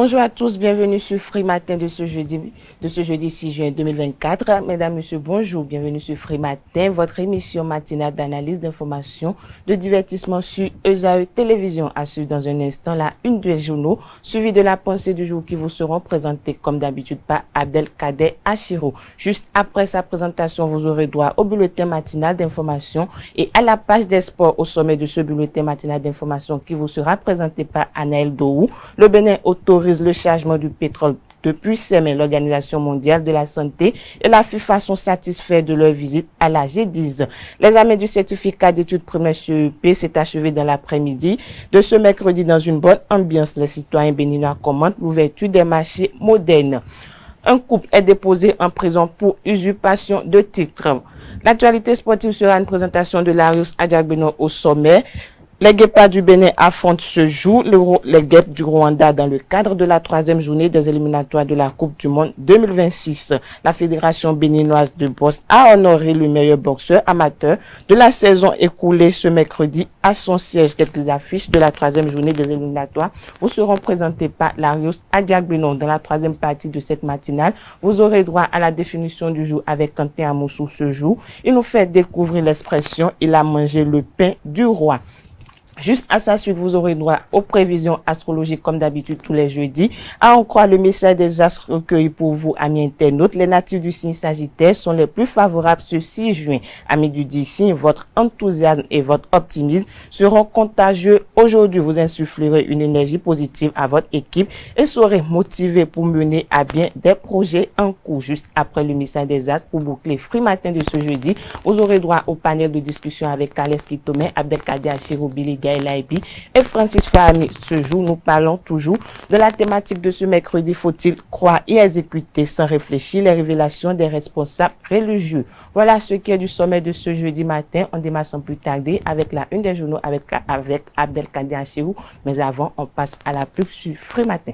Bonjour à tous, bienvenue sur Free Matin de ce jeudi 6 juin 2024. Mesdames, Messieurs, bonjour, bienvenue sur Free Matin, votre émission matinale d'analyse, d'information, de divertissement sur ESAE Télévision. À suivre dans un instant la une des journaux, suivi de la pensée du jour qui vous seront présentés comme d'habitude par Abdelkader Achiro. Juste après sa présentation, vous aurez droit au bulletin matinal d'information et à la page des sports. Au sommet de ce bulletin matinal d'information qui vous sera présenté par Anaël Dohou. Le Bénin autorise le chargement du pétrole depuis mai. L'Organisation mondiale de la santé et la FIFA sont satisfaits de leur visite à la G10. L'examen du certificat d'études primaires CEP s'est achevé dans l'après-midi de ce mercredi dans une bonne ambiance. Les citoyens béninois commentent l'ouverture des marchés modernes. Un couple est déposé en prison pour usurpation de titres. L'actualité sportive sera une présentation de Larius Adjagbeno au sommet. Les Guépards du Bénin affrontent ce jour les Guêpes du Rwanda dans le cadre de la 3e journée des éliminatoires de la Coupe du Monde 2026. La Fédération béninoise de boxe a honoré le meilleur boxeur amateur de la saison écoulée ce mercredi à son siège. Quelques affiches de la 3e journée des éliminatoires vous seront présentées par Larius Adjagbeno. Dans la 3e partie de cette matinale, vous aurez droit à la définition du jour avec Quentin Amoussou ce jour. Il nous fait découvrir l'expression « Il a mangé le pain du roi ». Juste à sa suite, vous aurez droit aux prévisions astrologiques comme d'habitude tous les jeudis. À en croire le message des astres recueillis pour vous, amis internautes, les natifs du signe Sagittaire sont les plus favorables ce 6 juin. Amis du signe, votre enthousiasme et votre optimisme seront contagieux. Aujourd'hui, vous insufflerez une énergie positive à votre équipe et serez motivé pour mener à bien des projets en cours. Juste après le message des astres, pour boucler Free Matin de ce jeudi, vous aurez droit au panel de discussion avec Carles Kitomé, Abdelkader Achiro, Billy Gaëlaïbi et Francis Fahmi. Ce jour, nous parlons toujours de la thématique de ce mercredi. Faut-il croire et exécuter sans réfléchir les révélations des responsables religieux? Voilà ce qui est du sommet de ce jeudi matin. On démarre sans plus tarder avec la une des journaux avec Abdelkader Achirou. Mais avant, on passe à la pub sur Free Matin.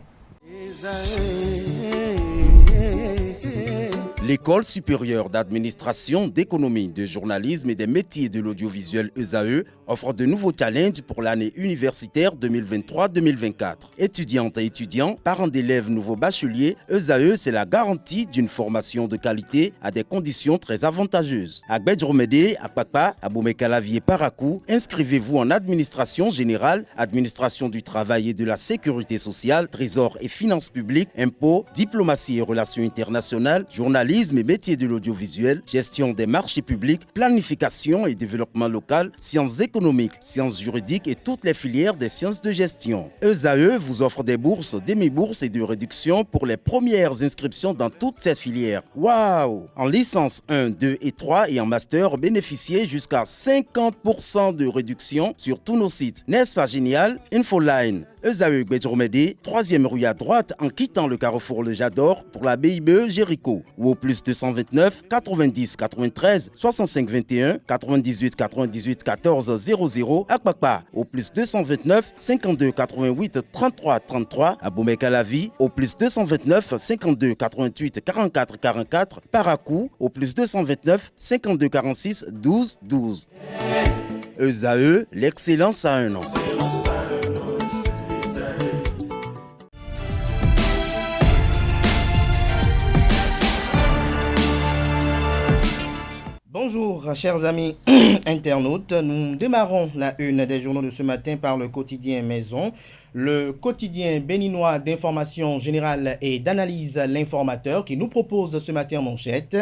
L'École supérieure d'administration, d'économie, de journalisme et des métiers de l'audiovisuel ESAE offre de nouveaux challenges pour l'année universitaire 2023-2024. Étudiantes et étudiants, parents d'élèves nouveaux bacheliers, ESAE, c'est la garantie d'une formation de qualité à des conditions très avantageuses. À Gbedjromede, à Papa, à Boumekalavi Parakou, inscrivez-vous en administration générale, administration du travail et de la sécurité sociale, trésor et finances publiques, impôts, diplomatie et relations internationales, journalisme et métiers de l'audiovisuel, gestion des marchés publics, planification et développement local, sciences économiques, sciences juridiques et toutes les filières des sciences de gestion. ESAE vous offre des bourses, demi-bourses et de réductions pour les premières inscriptions dans toutes ces filières. Waouh! En licence 1, 2 et 3 et en master, bénéficiez jusqu'à 50% de réduction sur tous nos sites. N'est-ce pas génial? Infoline. ESAE Gbedjromede, 3e rue à droite en quittant le carrefour Le Jador pour la BIBE Jéricho ou au plus 229 90 93 65 21 98 98 14 00 à Kpakpa au plus 229 52 88 33 33 à Boumekalavi au plus 229 52 88 44 44 Parakou au plus 229 52 46 12 12. ESAE, l'excellence à un an. Bonjour chers amis internautes, nous démarrons la une des journaux de ce matin par le quotidien Maison, le quotidien béninois d'information générale et d'analyse L'Informateur qui nous propose ce matin en manchette.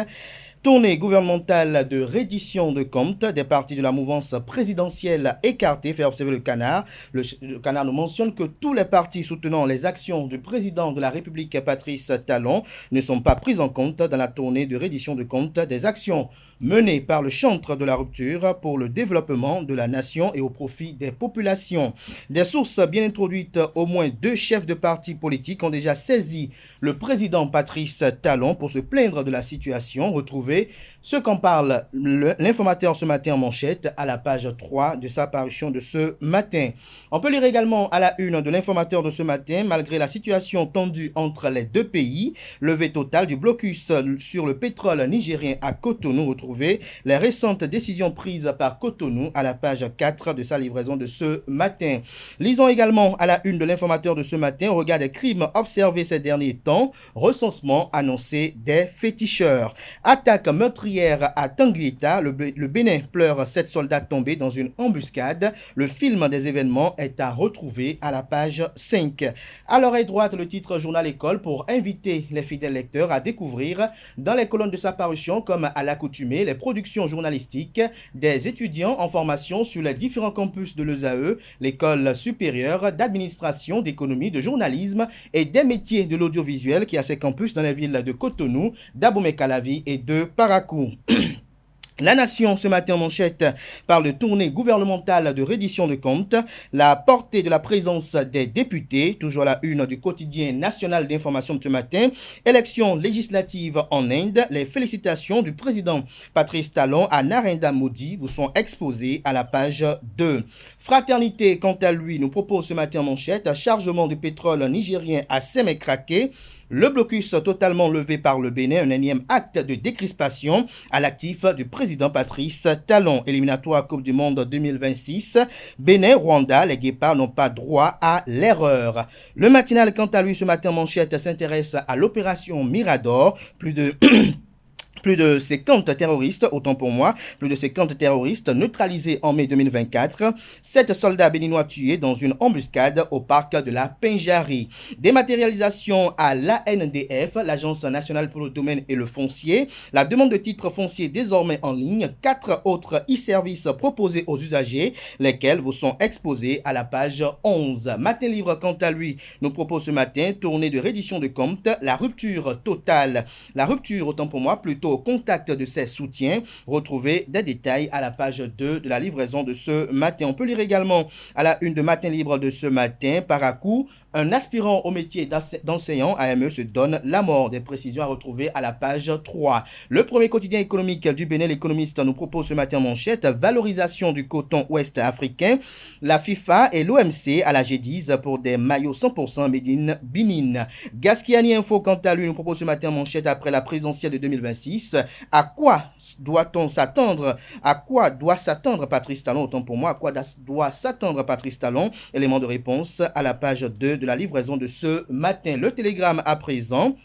Tournée gouvernementale de reddition de comptes des partis de la mouvance présidentielle écartés, fait observer le Canard. Le Canard nous mentionne que tous les partis soutenant les actions du président de la République, Patrice Talon, ne sont pas pris en compte dans la tournée de reddition de comptes des actions menées par le chantre de la rupture pour le développement de la nation et au profit des populations. Des sources bien introduites, au moins 2 chefs de partis politiques ont déjà saisi le président Patrice Talon pour se plaindre de la situation retrouvée retrouver ce qu'en parle l'informateur ce matin en manchette à la page 3 de sa parution de ce matin. On peut lire également à la une de l'informateur de ce matin, malgré la situation tendue entre les deux pays, levée totale du blocus sur le pétrole nigérien à Cotonou. Retrouvez les récentes décisions prises par Cotonou à la page 4 de sa livraison de ce matin. Lisons également à la une de l'informateur de ce matin, au regard des crimes observés ces derniers temps, recensement annoncé des féticheurs. Attaque meurtrière à Tanguita, le Bénin pleure 7 soldats tombés dans une embuscade. Le film des événements est à retrouver à la page 5. À l'oreille droite, le titre Journal École pour inviter les fidèles lecteurs à découvrir dans les colonnes de sa parution, comme à l'accoutumée, les productions journalistiques des étudiants en formation sur les différents campus de l'ESAE, l'école supérieure d'administration, d'économie, de journalisme et des métiers de l'audiovisuel qui a ses campus dans les villes de Cotonou, d'Abomey-Calavi et de Parakou. La Nation, ce matin en manchette, parle de tournée gouvernementale de reddition de comptes, la portée de la présence des députés, toujours à la une du quotidien national d'information de ce matin, élections législatives en Inde, les félicitations du président Patrice Talon à Narendra Modi vous sont exposées à la page 2. Fraternité, quant à lui, nous propose ce matin en manchette, chargement du pétrole nigérien à Sémécraqué. Le blocus totalement levé par le Bénin, un énième acte de décrispation à l'actif du président Patrice Talon. Éliminatoire Coupe du Monde 2026. Bénin, Rwanda, les guépards n'ont pas droit à l'erreur. Le matinal, quant à lui, ce matin manchette, s'intéresse à l'opération Mirador. Plus de 50 terroristes, autant pour moi, plus de 50 terroristes neutralisés en mai 2024. 7 soldats béninois tués dans une embuscade au parc de la Pinjari. Dématérialisation à l'ANDF, l'Agence nationale pour le domaine et le foncier. La demande de titre foncier désormais en ligne. 4 autres e-services proposés aux usagers, lesquels vous sont exposés à la page 11. Matin Libre, quant à lui, nous propose ce matin, tournée de reddition de comptes, la rupture totale. La rupture, autant pour moi, plutôt au contact de ses soutiens. Retrouvez des détails à la page 2 de la livraison de ce matin. On peut lire également à la une de Matin Libre de ce matin, Parakou, un aspirant au métier d'enseignant AME se donne la mort. Des précisions à retrouver à la page 3. Le premier quotidien économique du Bénin, l'Économiste, nous propose ce matin en manchette, valorisation du coton ouest africain. La FIFA et l'OMC à la G10 pour des maillots 100% made in Benin. Gaskiani Info, quant à lui, nous propose ce matin en manchette après la présidentielle de 2026. À quoi doit-on s'attendre? À quoi doit s'attendre Patrice Talon? Autant pour moi, à quoi doit s'attendre Patrice Talon? Élément de réponse à la page 2 de la livraison de ce matin. Le Télégramme à présent.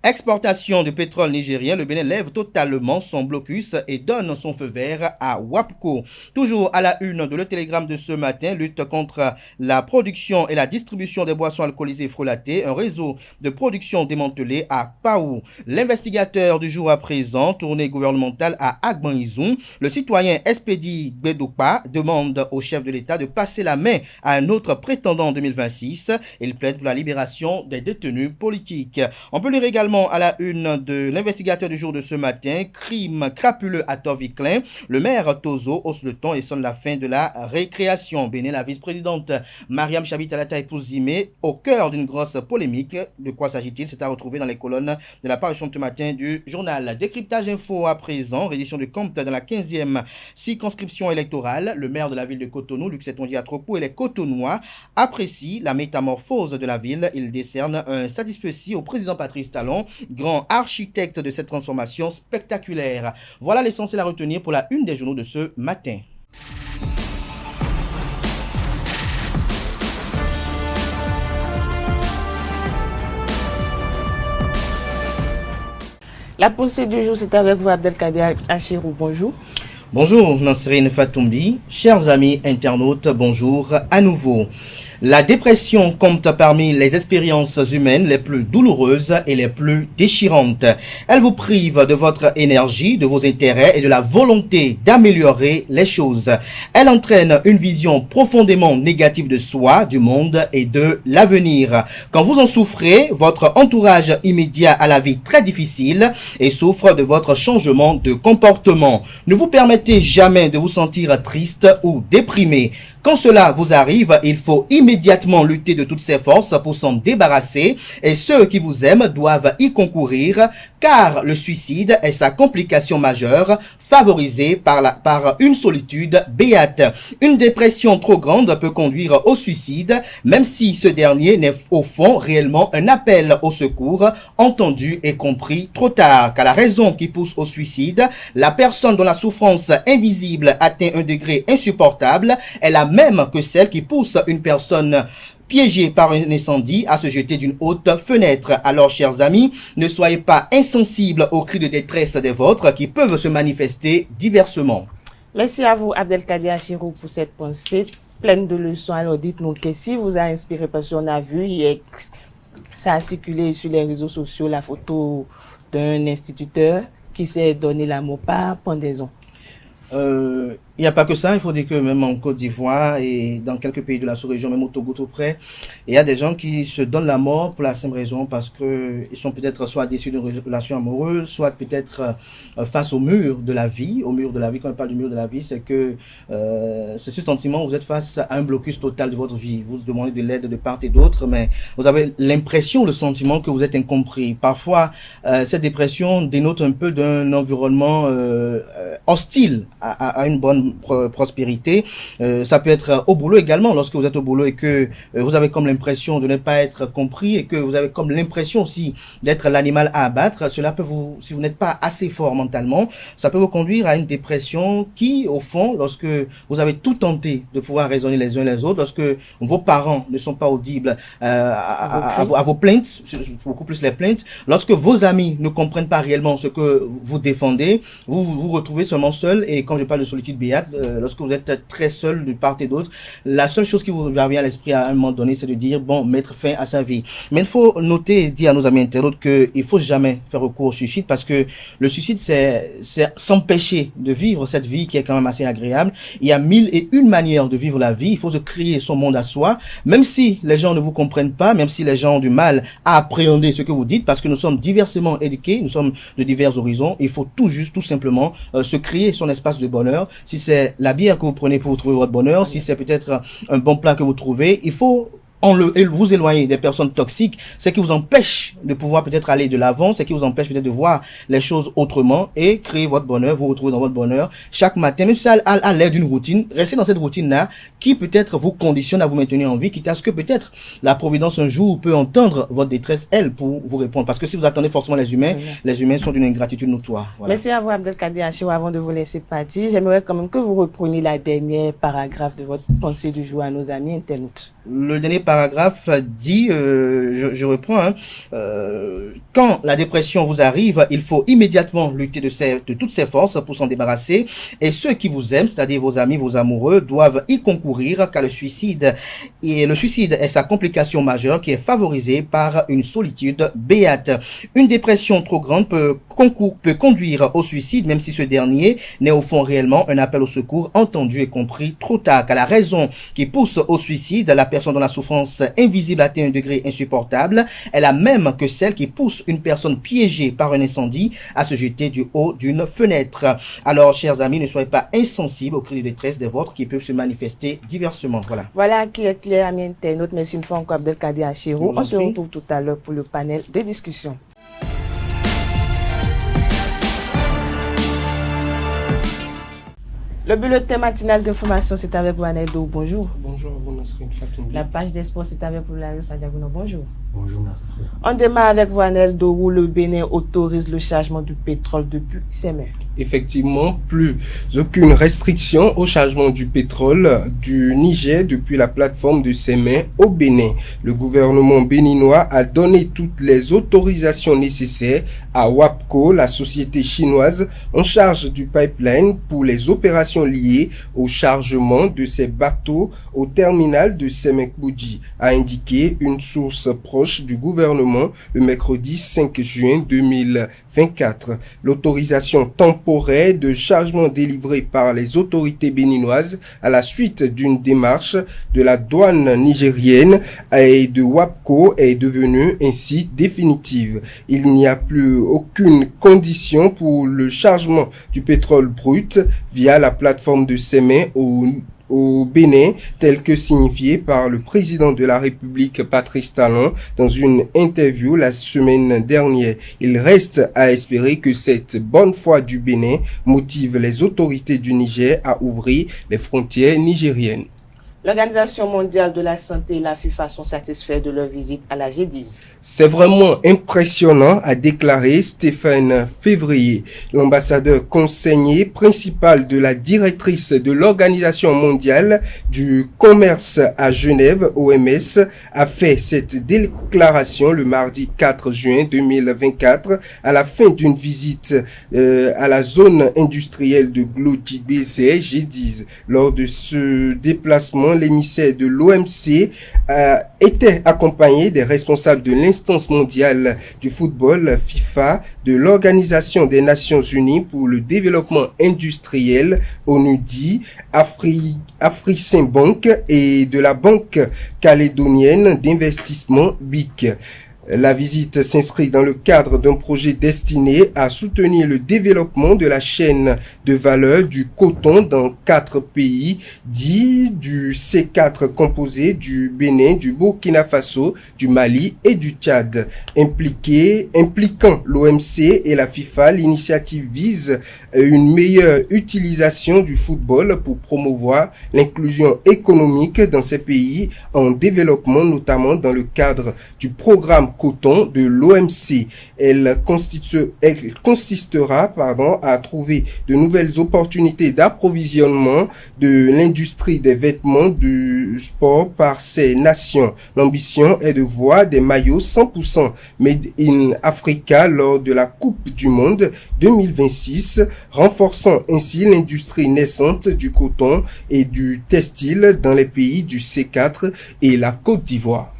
Exportation de pétrole nigérien, le Bénin lève totalement son blocus et donne son feu vert à WAPCO. Toujours à la une de Le Télégramme de ce matin, lutte contre la production et la distribution des boissons alcoolisées frelatées, un réseau de production démantelé à Paou. L'investigateur du jour à présent, tournée gouvernementale à Agbanizou, le citoyen Espedi Gbedoupa demande au chef de l'État de passer la main à un autre prétendant en 2026. Il plaide pour la libération des détenus politiques. On peut lire également à la une de l'investigateur du jour de ce matin, crime crapuleux à Torviclin. Le maire Tozo hausse le ton et sonne la fin de la récréation. Bénin, la vice-présidente Mariam Chabitalata épouse Zimé au cœur d'une grosse polémique. De quoi s'agit-il? C'est à retrouver dans les colonnes de la parution de ce matin du journal. Décryptage info à présent, reddition de comptes dans la 15e circonscription électorale. Le maire de la ville de Cotonou, Luc Setonji Atropo, et les Cotonnois apprécient la métamorphose de la ville. Il décerne un satisfecit au président Patrice Talon, grand architecte de cette transformation spectaculaire. Voilà l'essentiel à retenir pour la une des journaux de ce matin. La pensée du jour, c'est avec vous, Abdelkader Achirou. Bonjour. Bonjour, Nasrine Fatoumbi. Chers amis internautes, bonjour à nouveau. La dépression compte parmi les expériences humaines les plus douloureuses et les plus déchirantes. Elle vous prive de votre énergie, de vos intérêts et de la volonté d'améliorer les choses. Elle entraîne une vision profondément négative de soi, du monde et de l'avenir. Quand vous en souffrez, votre entourage immédiat a la vie très difficile et souffre de votre changement de comportement. Ne vous permettez jamais de vous sentir triste ou déprimé. Quand cela vous arrive, il faut immédiatement lutter de toutes ses forces pour s'en débarrasser et ceux qui vous aiment doivent y concourir car le suicide est sa complication majeure favorisée par une solitude béate. Une dépression trop grande peut conduire au suicide même si ce dernier n'est au fond réellement un appel au secours entendu et compris trop tard car la raison qui pousse au suicide, la personne dont la souffrance invisible atteint un degré insupportable est la même que celle qui pousse une personne piégée par un incendie à se jeter d'une haute fenêtre. Alors, chers amis, ne soyez pas insensibles aux cris de détresse des vôtres qui peuvent se manifester diversement. Merci à vous, Abdelkader Achirou, pour cette pensée pleine de leçons. Alors, dites-nous qu'est-ce qui vous a inspiré parce qu'on a vu hier, ça a circulé sur les réseaux sociaux la photo d'un instituteur qui s'est donné la mort par pendaison. Il n'y a pas que ça, il faut dire que même en Côte d'Ivoire et dans quelques pays de la sous-région, même au Togo tout près, il y a des gens qui se donnent la mort pour la simple raison parce que ils sont peut-être soit déçus d'une relation amoureuse, soit peut-être face au mur de la vie. Au mur de la vie, quand on parle du mur de la vie, c'est que c'est ce sentiment où vous êtes face à un blocus total de votre vie. Vous demandez de l'aide de part et d'autre, mais vous avez l'impression, le sentiment que vous êtes incompris. Parfois, cette dépression dénote un peu d'un environnement hostile à une bonne prospérité. Ça peut être au boulot également, lorsque vous êtes au boulot et que vous avez comme l'impression de ne pas être compris et que vous avez comme l'impression aussi d'être l'animal à abattre. Cela peut vous, si vous n'êtes pas assez fort mentalement, ça peut vous conduire à une dépression qui, au fond, lorsque vous avez tout tenté de pouvoir raisonner les uns les autres, lorsque vos parents ne sont pas audibles à vos plaintes, beaucoup plus les plaintes, lorsque vos amis ne comprennent pas réellement ce que vous défendez, vous vous retrouvez seulement seul. Et quand je parle de solitude béate, lorsque vous êtes très seul de part et d'autre, la seule chose qui vous vient à l'esprit à un moment donné, c'est de dire, bon, mettre fin à sa vie. Mais il faut noter et dire à nos amis internautes qu'il faut jamais faire recours au suicide parce que le suicide, c'est s'empêcher de vivre cette vie qui est quand même assez agréable. Il y a 1001 manières de vivre la vie. Il faut se créer son monde à soi, même si les gens ne vous comprennent pas, même si les gens ont du mal à appréhender ce que vous dites, parce que nous sommes diversement éduqués, nous sommes de divers horizons. Il faut tout simplement se créer son espace de bonheur. Si c'est la bière que vous prenez pour vous trouver votre bonheur, si c'est peut-être un bon plat que vous trouvez, il faut vous éloigner des personnes toxiques, c'est qui vous empêche de pouvoir peut-être aller de l'avant, c'est qui vous empêche peut-être de voir les choses autrement et créer votre bonheur, vous retrouver dans votre bonheur chaque matin, même si ça a l'air d'une routine, restez dans cette routine-là qui peut-être vous conditionne à vous maintenir en vie, quitte à ce que peut-être la providence un jour peut entendre votre détresse, elle, pour vous répondre. Parce que si vous attendez forcément les humains sont d'une ingratitude notoire. Voilà. Merci à vous, Abdelkader Achirou. Avant de vous laisser partir, j'aimerais quand même que vous repreniez la dernière paragraphe de votre pensée du jour à nos amis internautes. Le dernier paragraphe dit, je reprends, quand la dépression vous arrive, il faut immédiatement lutter de toutes ses forces pour s'en débarrasser. Et ceux qui vous aiment, c'est-à-dire vos amis, vos amoureux, doivent y concourir car le suicide est sa complication majeure qui est favorisée par une solitude béate. Une dépression trop grande peut conduire au suicide, même si ce dernier n'est au fond réellement un appel au secours entendu et compris trop tard. Car la raison qui pousse au suicide, la personne dont la souffrance invisible atteint un degré insupportable, est la même que celle qui pousse une personne piégée par un incendie à se jeter du haut d'une fenêtre. Alors, chers amis, ne soyez pas insensibles aux cris de détresse des vôtres qui peuvent se manifester diversement. Voilà qui est clair, amis internautes. Merci une fois encore, Abdelkader Achirou. On se retrouve tout à l'heure pour le panel de discussion. Le bulletin matinal d'information, c'est avec Wanel Do. Bonjour. Bonjour, vous Nasrine Fatoumbi. La page des sports, c'est avec Poulario Sadiagouna. Bonjour. Bonjour, Nasrine. On démarre avec Wanel Do, où le Bénin autorise le chargement du pétrole depuis Sémé. Effectivement, plus aucune restriction au chargement du pétrole du Niger depuis la plateforme de Sémé au Bénin. Le gouvernement béninois a donné toutes les autorisations nécessaires à WAPCO, la société chinoise en charge du pipeline, pour les opérations liées au chargement de ces bateaux au terminal de Sémé-Boudji, a indiqué une source proche du gouvernement le mercredi 5 juin 2024. L'autorisation temporaire de chargement délivrée par les autorités béninoises à la suite d'une démarche de la douane nigérienne et de WAPCO est devenue ainsi définitive. Il n'y a plus aucune condition pour le chargement du pétrole brut via la plateforme de Sémé au Bénin, tel que signifié par le président de la République Patrice Talon dans une interview la semaine dernière. Il reste à espérer que cette bonne foi du Bénin motive les autorités du Niger à ouvrir les frontières nigériennes. L'Organisation mondiale de la santé et la FIFA sont satisfaits de leur visite à la G10. C'est vraiment impressionnant, a déclaré Stéphane Février. L'ambassadeur consigné principal de la directrice de l'Organisation mondiale du commerce à Genève, OMS, a fait cette déclaration le mardi 4 juin 2024 à la fin d'une visite à la zone industrielle de Glodibé, G10. Lors de ce déplacement, l'émissaire de l'OMC était accompagné des responsables de l'instance mondiale du football, FIFA, de l'Organisation des Nations Unies pour le développement industriel, ONUDI, Africainbank et de la Banque calédonienne d'investissement, BIC. La visite s'inscrit dans le cadre d'un projet destiné à soutenir le développement de la chaîne de valeur du coton dans 4 pays dits du C4 composé du Bénin, du Burkina Faso, du Mali et du Tchad. Impliquant l'OMC et la FIFA, l'initiative vise une meilleure utilisation du football pour promouvoir l'inclusion économique dans ces pays en développement, notamment dans le cadre du programme coton de l'OMC. Elle consistera à trouver de nouvelles opportunités d'approvisionnement de l'industrie des vêtements du sport par ces nations. L'ambition est de voir des maillots 100% made in Africa lors de la Coupe du Monde 2026, renforçant ainsi l'industrie naissante du coton et du textile dans les pays du C4 et la Côte d'Ivoire.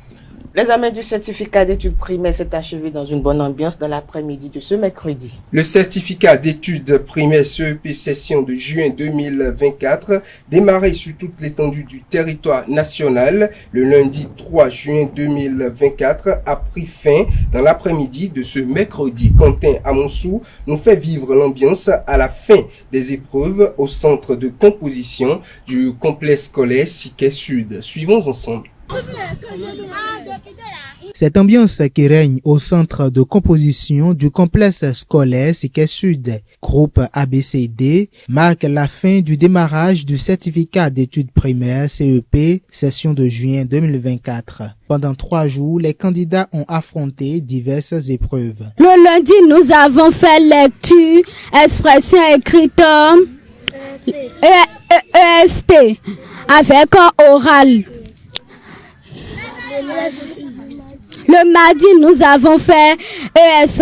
L'examen du certificat d'études primaires s'est achevé dans une bonne ambiance dans l'après-midi de ce mercredi. Le certificat d'études primaires CEP session de juin 2024 démarré sur toute l'étendue du territoire national le lundi 3 juin 2024 a pris fin dans l'après-midi de ce mercredi. Quentin Amonsou nous fait vivre l'ambiance à la fin des épreuves au centre de composition du complexe scolaire Siquet Sud. Suivons ensemble. Cette ambiance qui règne au centre de composition du complexe scolaire Siquet Sud, groupe ABCD, marque la fin du démarrage du certificat d'études primaires CEP, session de juin 2024. Pendant 3 jours, les candidats ont affronté diverses épreuves. Le lundi, nous avons fait lecture, expression écrite, EST, avec oral. Le mardi, nous avons fait ES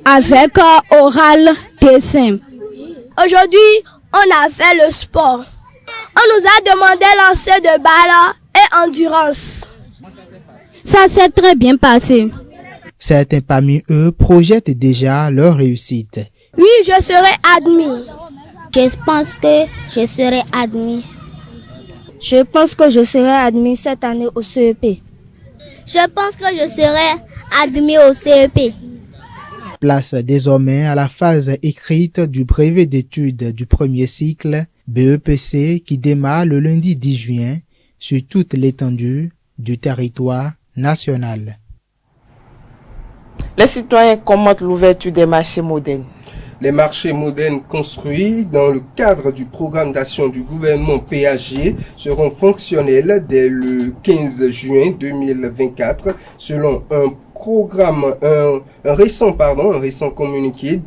avec oral dessin. Aujourd'hui, on a fait le sport. On nous a demandé lancer de balles et endurance. Ça s'est très bien passé. Certains parmi eux projettent déjà leur réussite. Oui, je serai admis. Je pense que je serai admise. Je pense que je serai admis cette année au CEP. Je pense que je serai admis au CEP. Place désormais à la phase écrite du brevet d'études du premier cycle BEPC qui démarre le lundi 10 juin sur toute l'étendue du territoire national. Les citoyens commentent l'ouverture des marchés modernes. Les marchés modernes construits dans le cadre du programme d'action du gouvernement PAG seront fonctionnels dès le 15 juin 2024 selon un récent communiqué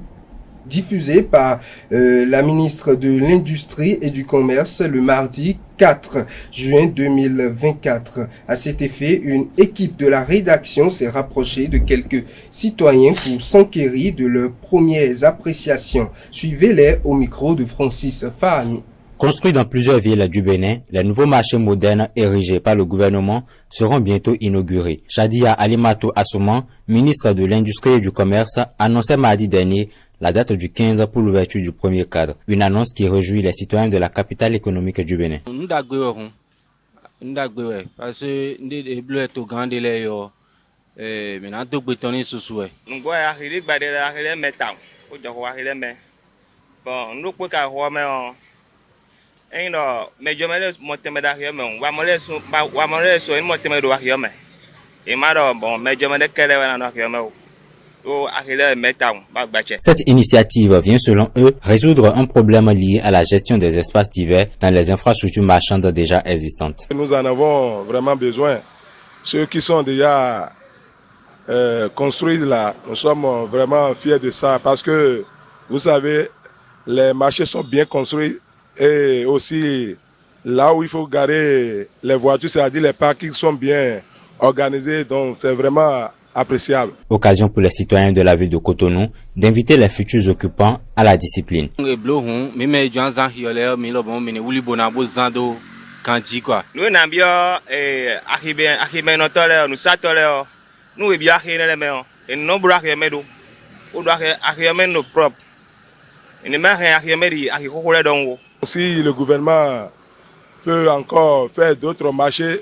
diffusé par la ministre de l'Industrie et du Commerce le mardi 4 juin 2024. À cet effet, une équipe de la rédaction s'est rapprochée de quelques citoyens pour s'enquérir de leurs premières appréciations. Suivez-les au micro de Francis Fahami. Construits dans plusieurs villes du Bénin, les nouveaux marchés modernes érigés par le gouvernement seront bientôt inaugurés. Shadia Alimato Assouman, ministre de l'Industrie et du Commerce, annonçait mardi dernier la date du 15 pour l'ouverture du premier cadre. Une annonce qui réjouit les citoyens de la capitale économique du Bénin. Parce que Cette initiative vient selon eux résoudre un problème lié à la gestion des espaces divers dans les infrastructures marchandes déjà existantes. Nous en avons vraiment besoin. Ceux qui sont déjà construits là, nous sommes vraiment fiers de ça parce que vous savez, les marchés sont bien construits et aussi là où il faut garer les voitures, c'est-à-dire les parkings sont bien organisés, donc c'est vraiment appréciable. Occasion pour les citoyens de la ville de Cotonou d'inviter les futurs occupants à la discipline. Si le gouvernement peut encore faire d'autres marchés,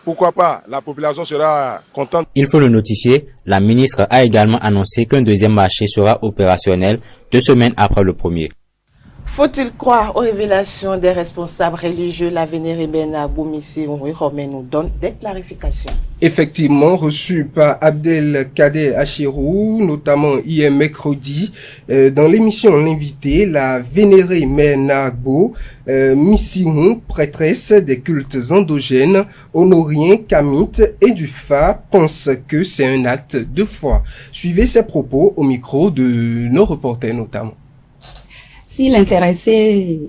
pourquoi pas, la population sera contente. Il faut le notifier, la ministre a également annoncé qu'un deuxième marché sera opérationnel 2 semaines après le premier. Faut-il croire aux révélations des responsables religieux? La vénérée Bernard Boumissi Romain nous donne des clarifications. Effectivement, reçu par Abdelkader Achirou, notamment hier mercredi, dans l'émission L'invité, la vénérée Mère Nagbo, Missioun, prêtresse des cultes endogènes, honoriens, kamites et du Fa, pense que c'est un acte de foi. Suivez ses propos au micro de nos reporters notamment. Si l'intéressé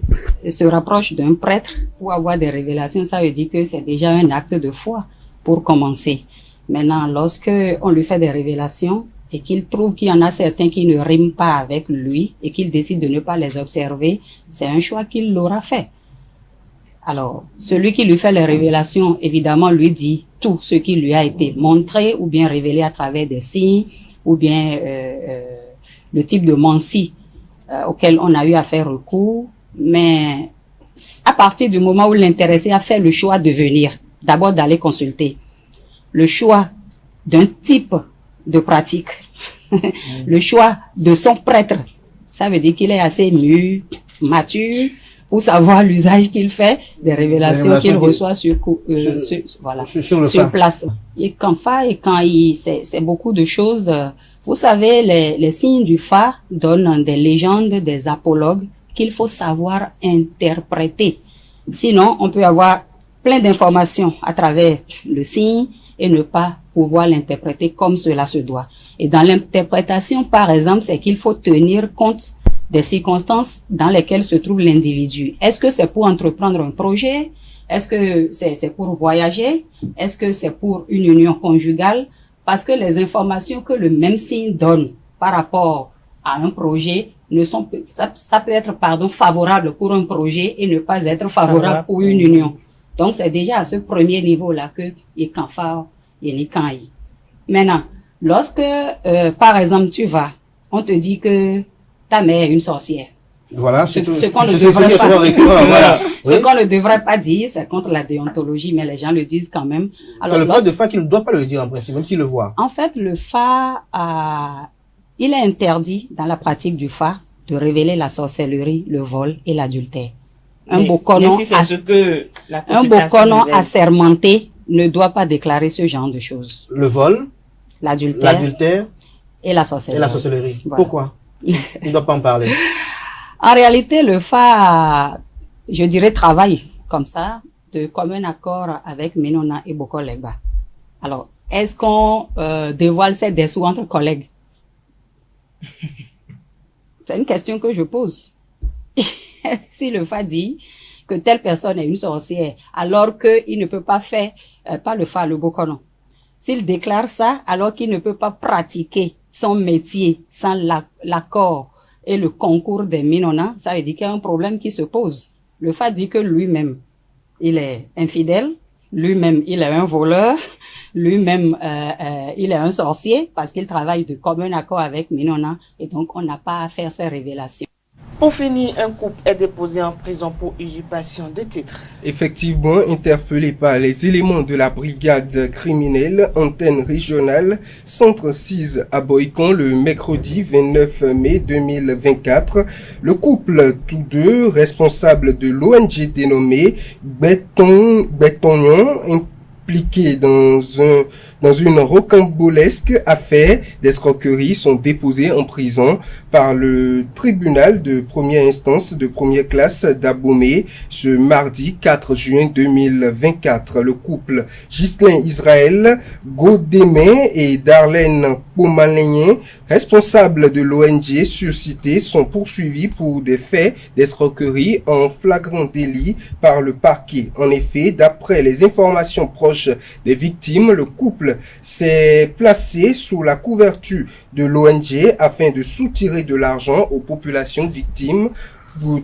se rapproche d'un prêtre pour avoir des révélations, ça veut dire que c'est déjà un acte de foi pour commencer. Maintenant, lorsque on lui fait des révélations et qu'il trouve qu'il y en a certains qui ne riment pas avec lui et qu'il décide de ne pas les observer, c'est un choix qu'il l'aura fait. Alors, celui qui lui fait les révélations, évidemment, lui dit tout ce qui lui a été montré ou bien révélé à travers des signes ou bien le type de mancie auquel on a eu à faire recours, mais à partir du moment où l'intéressé a fait le choix de venir, d'abord d'aller consulter, le choix d'un type de pratique, le choix de son prêtre, ça veut dire qu'il est assez mûr, mature, pour savoir l'usage qu'il fait des révélations qu'il reçoit sur place. Et quand c'est beaucoup de choses. Vous savez, les signes du phare donnent des légendes, des apologues qu'il faut savoir interpréter. Sinon, on peut avoir plein d'informations à travers le signe et ne pas pouvoir l'interpréter comme cela se doit. Et dans l'interprétation, par exemple, c'est qu'il faut tenir compte des circonstances dans lesquelles se trouve l'individu. Est-ce que c'est pour entreprendre un projet? Est-ce que c'est pour voyager? Est-ce que c'est pour une union conjugale? Parce que les informations que le même signe donne par rapport à un projet ne sont, ça peut être, favorable pour un projet et ne pas être favorable pour une union. Donc, c'est déjà à ce premier niveau-là que Yekanfa et Nikanyi. Maintenant, lorsque, par exemple, tu vas, on te dit que ta mère est une sorcière. Voilà, ce qu'on ne devrait pas dire, c'est contre la déontologie, mais les gens le disent quand même. C'est le poste de Fa qui ne doit pas le dire en principe, même s'il le voit. En fait, le Fa, il est interdit dans la pratique du Fa de révéler la sorcellerie, le vol et l'adultère. Un bokonon assermenté ne doit pas déclarer ce genre de choses. Le vol, l'adultère et la sorcellerie. Voilà. Pourquoi? Il ne doit pas en parler. En réalité, le Fa, je dirais, travaille comme ça, de commun accord avec Minona et Bokolegba. Alors, est-ce qu'on dévoile ces dessous entre collègues? C'est une question que je pose. Si le Fa dit que telle personne est une sorcière, alors qu'il ne peut pas faire, pas le Fa, le Bokonon. S'il déclare ça, alors qu'il ne peut pas pratiquer son métier sans l'accord et le concours des Minona, ça veut dire qu'il y a un problème qui se pose. Le Fa dit que lui-même, il est infidèle, lui-même, il est un voleur, lui-même, il est un sorcier parce qu'il travaille de commun accord avec Minona et donc on n'a pas à faire ces révélations. Pour finir, un couple est déposé en prison pour usurpation de titres. Effectivement, interpellé par les éléments de la brigade criminelle antenne régionale Centre 6 à Boycon le mercredi 29 mai 2024, le couple, tous deux responsables de l'ONG dénommée Bétonion, impliqués dans une rocambolesque affaire d'escroquerie, sont déposés en prison par le tribunal de première instance de première classe d'Abomey ce mardi 4 juin 2024. Le couple Ghislain Israël Godémé et Darlène Pomalénien, responsables de l'ONG surcité, sont poursuivis pour des faits d'escroquerie en flagrant délit par le parquet. En effet, d'après les informations proches des victimes, le couple s'est placé sous la couverture de l'ONG afin de soutirer de l'argent aux populations victimes,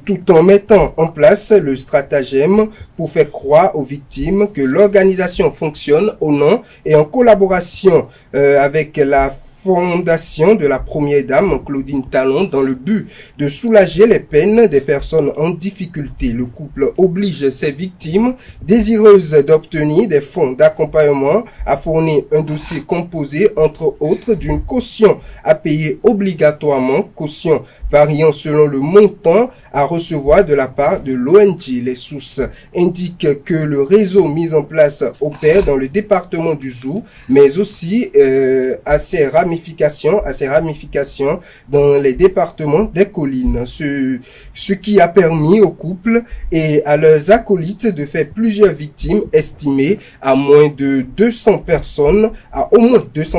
tout en mettant en place le stratagème pour faire croire aux victimes que l'organisation fonctionne au nom et en collaboration avec la fondation de la première dame Claudine Talon dans le but de soulager les peines des personnes en difficulté. Le couple oblige ses victimes désireuses d'obtenir des fonds d'accompagnement à fournir un dossier composé entre autres d'une caution à payer obligatoirement, caution variant selon le montant à recevoir de la part de l'ONG. Les sources indiquent que le réseau mis en place opère dans le département du Zou, mais aussi à ses ramifications dans les départements des collines. Ce qui a permis au couple et à leurs acolytes de faire plusieurs victimes estimées à au moins 200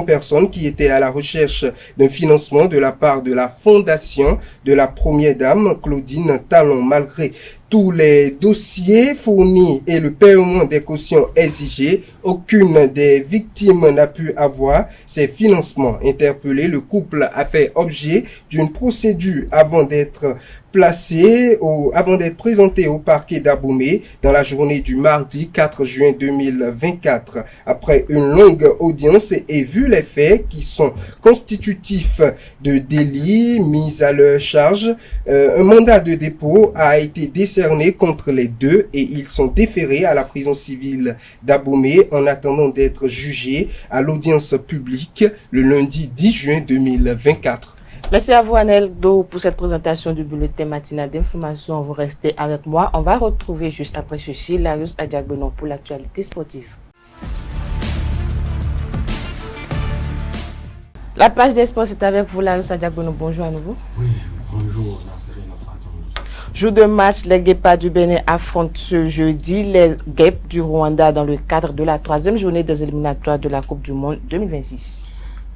personnes qui étaient à la recherche d'un financement de la part de la fondation de la première dame Claudine Talon. Malgré tous les dossiers fournis et le paiement des cautions exigées, aucune des victimes n'a pu avoir ces financements. Interpellé, le couple a fait objet d'une procédure avant d'être présenté au parquet d'Abomey dans la journée du mardi 4 juin 2024. Après une longue audience et vu les faits qui sont constitutifs de délits mis à leur charge, un mandat de dépôt a été décerné contre les deux et ils sont déférés à la prison civile d'Abomey en attendant d'être jugés à l'audience publique le lundi 10 juin 2024. Merci à vous, Aneldo, pour cette présentation du bulletin matinal d'information. Vous restez avec moi. On va retrouver juste après ceci Larius Adjagbenon pour l'actualité sportive. La page des sports, c'est avec vous, Larius Adjagbenon. Bonjour à nouveau. Oui, bonjour. Jour de match, les Guépards du Bénin affrontent ce jeudi les Guêpes du Rwanda dans le cadre de la 3e journée des éliminatoires de la Coupe du Monde 2026.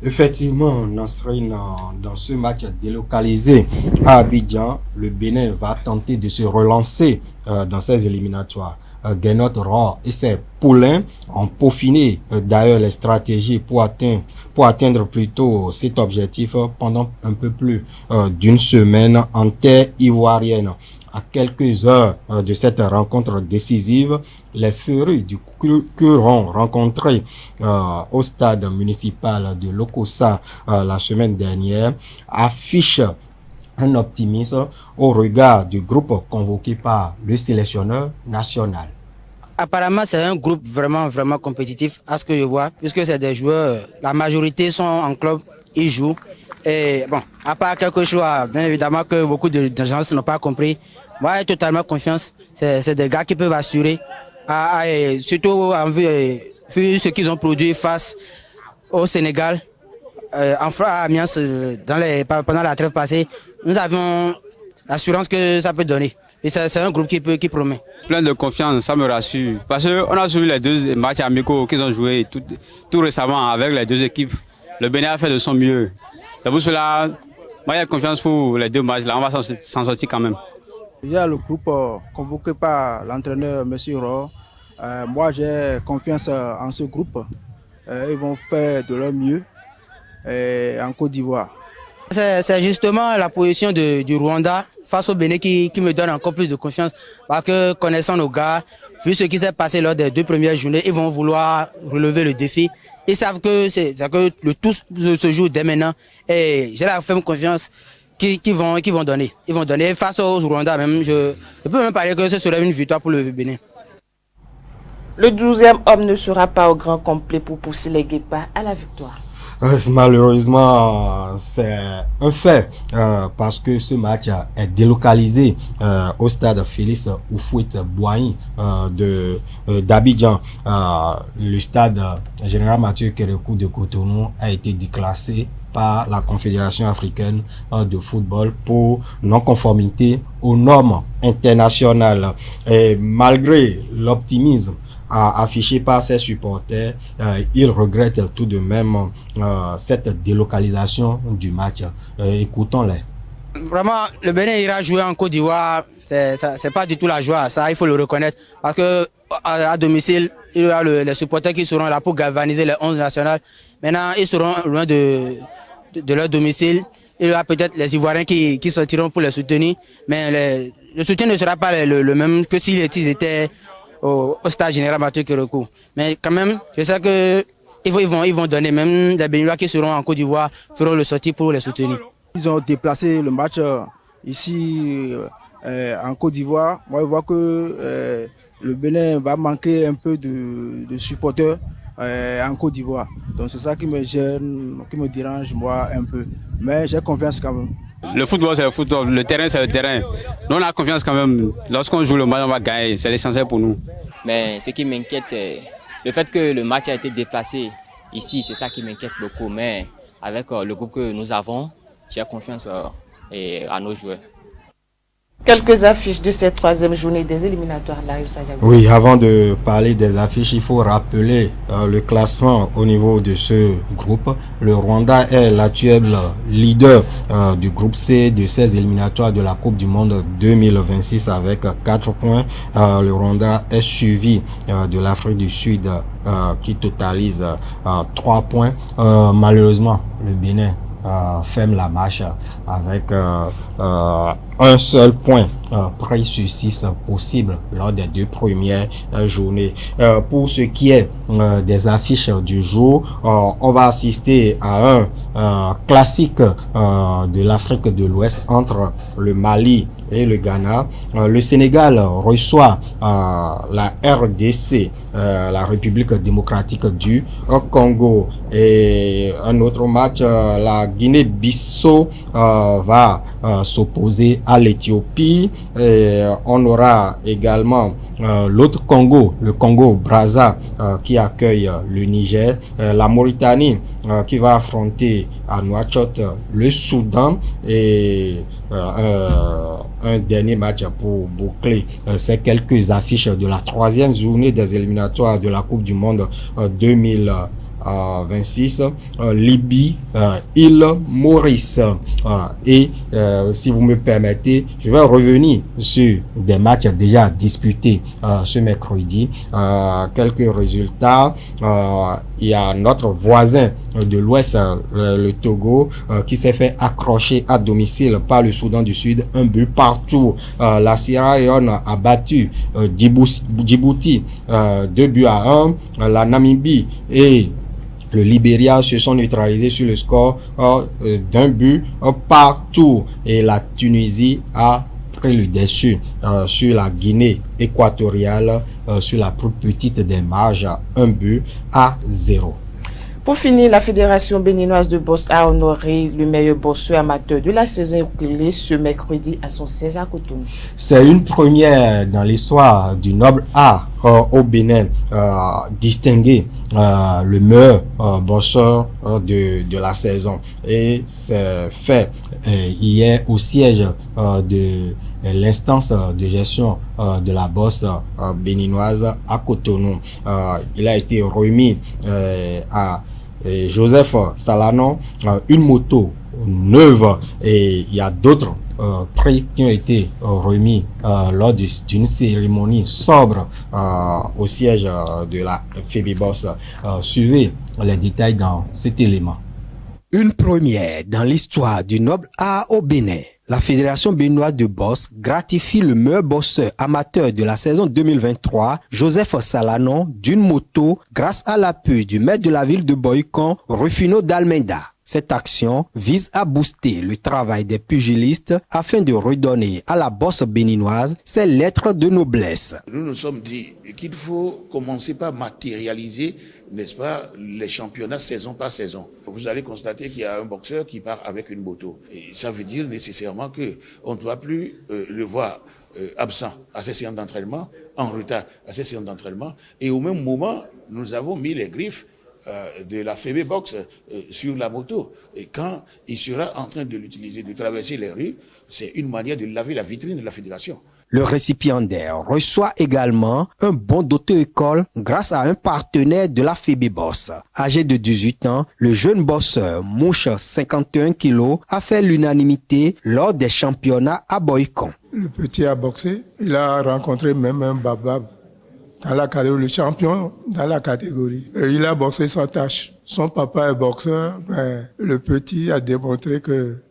Effectivement, Nasrine, dans ce match délocalisé à Abidjan, le Bénin va tenter de se relancer dans ces éliminatoires. Guénot Roi et ses poulains ont peaufiné d'ailleurs les stratégies pour atteindre plutôt cet objectif pendant un peu plus d'une semaine en terre ivoirienne. À quelques heures de cette rencontre décisive, les férus du Curon rencontrés au stade municipal de Lokossa la semaine dernière affichent un optimisme au regard du groupe convoqué par le sélectionneur national. Apparemment, c'est un groupe vraiment compétitif, à ce que je vois, puisque c'est des joueurs, la majorité sont en club, ils jouent. Et bon, à part quelques choix, bien évidemment que beaucoup de gens n'ont pas compris. Moi, j'ai totalement confiance. C'est des gars qui peuvent assurer, surtout en vue ce qu'ils ont produit face au Sénégal, à Amiens, pendant la trêve passée. Nous avions l'assurance que ça peut donner. Et c'est un groupe qui promet. Plein de confiance, ça me rassure. Parce qu'on a suivi les deux matchs amicaux qu'ils ont joués tout récemment avec les deux équipes. Le Bénin a fait de son mieux. C'est pour cela, moi j'ai confiance pour les deux matchs. Là, on va s'en sortir quand même. Il y a le groupe convoqué par l'entraîneur M. Ro. Moi j'ai confiance en ce groupe. Ils vont faire de leur mieux en Côte d'Ivoire. C'est justement la position du Rwanda face au Bénin qui me donne encore plus de confiance. Parce que connaissant nos gars, vu ce qui s'est passé lors des 2 premières journées, ils vont vouloir relever le défi. Ils savent que le tout se joue dès maintenant. Et j'ai la ferme confiance qui vont donner. Ils vont donner face aux Rwandais même. Je peux même parler que ce serait une victoire pour le Bénin. Le 12e homme ne sera pas au grand complet pour pousser les Guépards à la victoire. Malheureusement, c'est un fait parce que ce match est délocalisé au stade Félix Houphouët-Boigny d'Abidjan. Le stade Général Mathieu Kérékou de Cotonou a été déclassé par la Confédération africaine de football pour non-conformité aux normes internationales. Et malgré l'optimisme affiché par ses supporters, ils regrettent tout de même cette délocalisation du match. Écoutons-les. Vraiment, le Bénin ira jouer en Côte d'Ivoire, c'est pas du tout la joie, ça il faut le reconnaître, parce que à domicile, il y aura les supporters qui seront là pour galvaniser les 11 nationales. Maintenant, ils seront loin de leur domicile. Il y aura peut-être les Ivoiriens qui sortiront pour les soutenir, mais le soutien ne sera pas le même que s'ils étaient au stade Général Mathieu Kérékou. Mais quand même, je sais que ils vont donner, même les Béninois qui seront en Côte d'Ivoire feront le sortie pour les soutenir. Ils ont déplacé le match ici en Côte d'Ivoire. Moi, je vois que le Bénin va manquer un peu de supporters en Côte d'Ivoire. Donc c'est ça qui me gêne, qui me dérange moi un peu. Mais j'ai confiance quand même. Le football, c'est le football. Le terrain, c'est le terrain. Nous, on a confiance quand même. Lorsqu'on joue le match, on va gagner. C'est l'essentiel pour nous. Mais ce qui m'inquiète, c'est le fait que le match a été déplacé ici. C'est ça qui m'inquiète beaucoup. Mais avec le groupe que nous avons, j'ai confiance à nos joueurs. Quelques affiches de cette troisième journée des éliminatoires live. Oui, avant de parler des affiches, il faut rappeler le classement au niveau de ce groupe. Le Rwanda est l'actuel leader du groupe C de ces éliminatoires de la Coupe du Monde 2026 avec 4 points. Le Rwanda est suivi de l'Afrique du Sud qui totalise 3 points. Malheureusement, le Bénin ferme la marche avec un seul point pris sur 6 possible lors des 2 premières journées. Pour ce qui est des affiches du jour, on va assister à un classique de l'Afrique de l'Ouest entre le Mali et le Ghana. Le Sénégal reçoit la RDC, la République démocratique du Congo. Et un autre match, la Guinée-Bissau va s'opposer à l'Éthiopie. Et on aura également l'autre Congo, le Congo-Brazza qui accueille le Niger. La Mauritanie qui va affronter à Nouakchott le Soudan. Et un dernier match pour boucler ces quelques affiches de la troisième journée des éliminatoires de la Coupe du Monde 2026, Libye, île Maurice. Et si vous me permettez, je vais revenir sur des matchs déjà disputés ce mercredi. Quelques résultats. Il y a notre voisin de l'Ouest, le Togo, qui s'est fait accrocher à domicile par le Soudan du Sud, 1 but partout. La Sierra Leone a battu Djibouti 2 buts à 1. La Namibie et le Libéria se sont neutralisés sur le score d'1 but partout. Et la Tunisie a pris le dessus sur la Guinée équatoriale sur la plus petite des marges, 1 but à 0. Pour finir, la Fédération béninoise de boxe a honoré le meilleur boxeur amateur de la saison écoulée ce mercredi à son siège à Cotonou. C'est une première dans l'histoire du noble art au Bénin, distinguer le meilleur boxeur de la saison. Et c'est fait hier au siège de l'instance de gestion de la boxe béninoise à Cotonou. Il a été remis à Joseph Salanon une moto neuve, et il y a d'autres prix qui ont été remis lors d'une cérémonie sobre au siège de la FEBIBOS. Suivez les détails dans cet élément. Une première dans l'histoire du noble art au Bénin. La Fédération béninoise de boxe gratifie le meilleur boxeur amateur de la saison 2023, Joseph Salanon, d'une moto grâce à l'appui du maire de la ville de Boycon, Rufino d'Almeida. Cette action vise à booster le travail des pugilistes afin de redonner à la bosse béninoise ses lettres de noblesse. Nous nous sommes dit qu'il faut commencer par matérialiser, n'est-ce pas, les championnats saison par saison. Vous allez constater qu'il y a un boxeur qui part avec une moto. Et ça veut dire nécessairement qu'on ne doit plus le voir absent à ses séances d'entraînement, en retard à ses séances d'entraînement. Et au même moment, nous avons mis les griffes de la FEB Box sur la moto. Et quand il sera en train de l'utiliser, de traverser les rues, c'est une manière de laver la vitrine de la fédération. Le récipiendaire reçoit également un bon d'auto-école grâce à un partenaire de la FEB Boss. Âgé de 18 ans, le jeune bosseur mouche 51 kg a fait l'unanimité lors des championnats à Boycon. Le petit a boxé, il a rencontré même un babab dans la catégorie, le champion dans la catégorie. Et il a boxé sans tâche. Son papa est boxeur, mais le petit a démontré que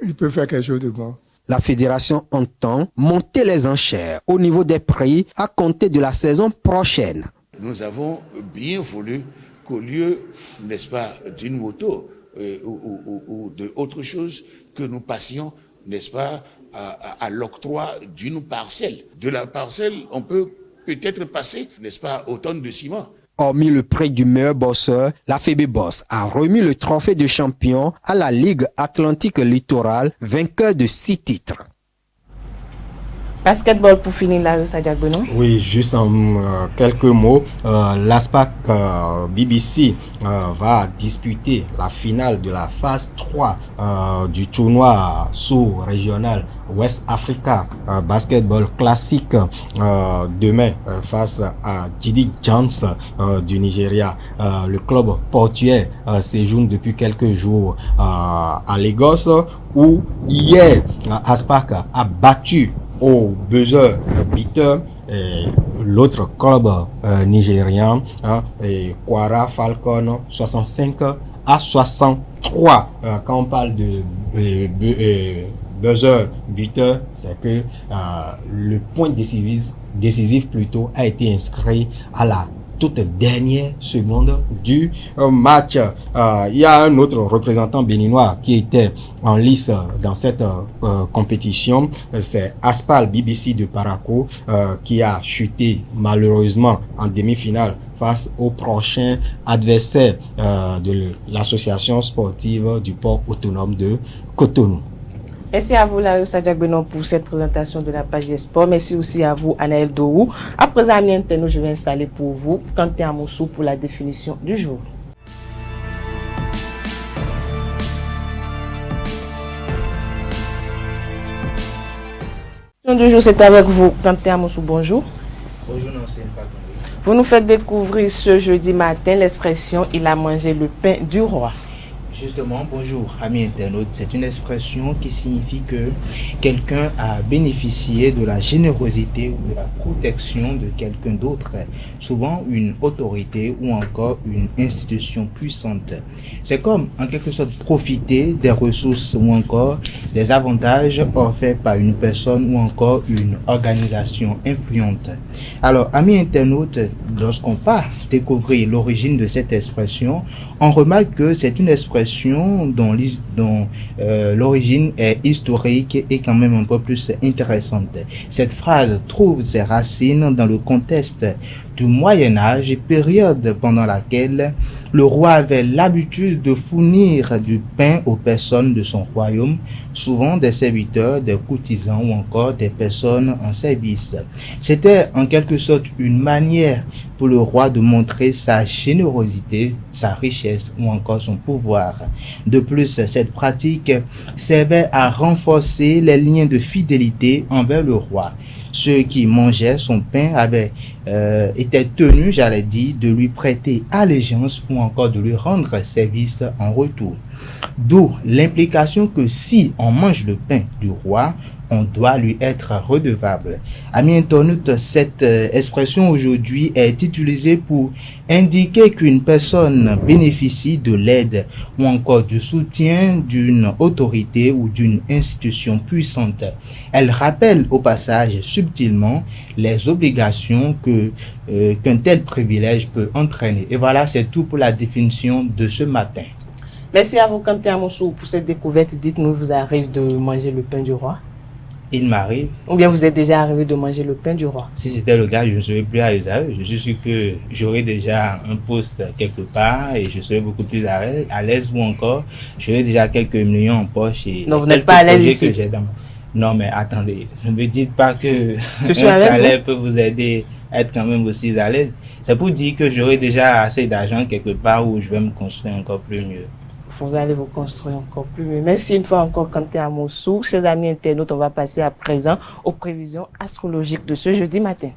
il peut faire quelque chose de bon. La fédération entend monter les enchères au niveau des prix à compter de la saison prochaine. Nous avons bien voulu qu'au lieu, n'est-ce pas, d'une moto ou de autre chose, que nous passions, n'est-ce pas, à l'octroi d'une parcelle. De la parcelle, on peut peut-être passer, n'est-ce pas, aux tonnes de ciment. Hormis le prix du meilleur bosseur, la FEB Boss a remis le trophée de champion à la Ligue Atlantique Littorale, vainqueur de 6 titres. Basketball pour finir là, Sadiak Benoît. Oui, juste en quelques mots, l'ASPAC BBC va disputer la finale de la phase 3 du tournoi sous-régional West Africa Basketball Classique demain face à Didi Jones du Nigeria. Le club portuaire séjourne depuis quelques jours à Lagos où hier ASPAC a battu au buzzer beater l'autre club nigérian et Kwara Falcon 65-63. Quand on parle de buzzer beater, c'est que le point décisif plutôt a été inscrit à la toute dernière seconde du match. Il y a un autre représentant béninois qui était en lice dans cette compétition, c'est Aspal BBC de Parakou qui a chuté malheureusement en demi-finale face au prochain adversaire de l'association sportive du port autonome de Cotonou. Merci à vous, Layo Sadiak Benoît, pour cette présentation de la page des sports. Merci aussi à vous, Anaël Dorou. À présent, Ami Interno, je vais installer pour vous Kanté Amoussou pour la définition du jour. Du jour, c'est avec vous, Kanté Amoussou. Bonjour. Bonjour, Nancine Paton. Vous nous faites découvrir ce jeudi matin l'expression « Il a mangé le pain du roi ». Justement, bonjour amis internautes, c'est une expression qui signifie que quelqu'un a bénéficié de la générosité ou de la protection de quelqu'un d'autre, souvent une autorité ou encore une institution puissante. C'est comme en quelque sorte profiter des ressources ou encore des avantages offerts par une personne ou encore une organisation influente. Alors amis internautes, lorsqu'on part découvrir l'origine de cette expression, on remarque que c'est une expression dont l'origine est historique et quand même un peu plus intéressante. Cette phrase trouve ses racines dans le contexte du Moyen-Âge, période pendant laquelle le roi avait l'habitude de fournir du pain aux personnes de son royaume, souvent des serviteurs, des courtisans ou encore des personnes en service. C'était en quelque sorte une manière pour le roi de montrer sa générosité, sa richesse ou encore son pouvoir. De plus, cette pratique servait à renforcer les liens de fidélité envers le roi. Ceux qui mangeaient son pain étaient tenus, j'allais dire, de lui prêter allégeance ou encore de lui rendre service en retour. D'où l'implication que si on mange le pain du roi, on doit lui être redevable. Amis internautes, cette expression aujourd'hui est utilisée pour indiquer qu'une personne bénéficie de l'aide ou encore du soutien d'une autorité ou d'une institution puissante. Elle rappelle au passage subtilement les obligations qu'un tel privilège peut entraîner. Et voilà, c'est tout pour la définition de ce matin. Merci à vous, Kanté Amoussou, pour cette découverte. Dites-nous, vous arrive de manger le pain du roi? Il m'arrive. Ou bien vous êtes déjà arrivé de manger le pain du roi? Si c'était le cas, je ne serais plus à l'ESAE. Je suis sûr que j'aurais déjà un poste quelque part et je serais beaucoup plus à l'aise ou encore j'aurais déjà quelques millions en poche. Et non, vous n'êtes pas à l'aise ici. Non, mais attendez, ne me dites pas que un salaire peut vous aider à être quand même aussi à l'aise. C'est pour dire que j'aurai déjà assez d'argent quelque part où je vais me construire encore plus mieux. Vous allez vous construire encore plus mieux. Merci une fois encore, Kanté Amoussou. Chers amis internautes, on va passer à présent aux prévisions astrologiques de ce jeudi matin.